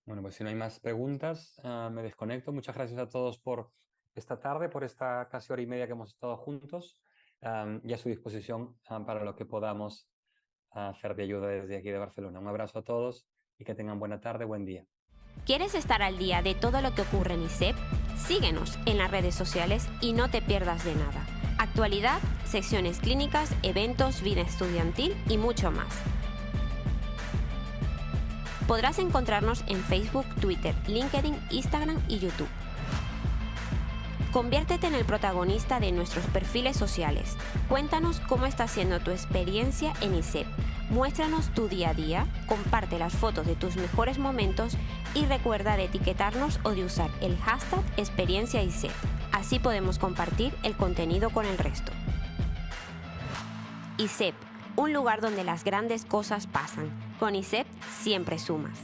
Speaker 1: Bueno, pues si no hay más preguntas, me desconecto. Muchas gracias a todos por esta tarde, por esta casi hora y media que hemos estado juntos y a su disposición para lo que podamos hacer de ayuda desde aquí de Barcelona. Un abrazo a todos y que tengan buena tarde, buen día.
Speaker 5: ¿Quieres estar al día de todo lo que ocurre en ISEP? Síguenos en las redes sociales y no te pierdas de nada. Actualidad, secciones clínicas, eventos, vida estudiantil y mucho más. Podrás encontrarnos en Facebook, Twitter, LinkedIn, Instagram y YouTube. Conviértete en el protagonista de nuestros perfiles sociales. Cuéntanos cómo está siendo tu experiencia en ISEP. Muéstranos tu día a día, comparte las fotos de tus mejores momentos y recuerda de etiquetarnos o de usar el hashtag #experienciaISEP. Así podemos compartir el contenido con el resto. ISEP, un lugar donde las grandes cosas pasan. Con ISEP siempre sumas.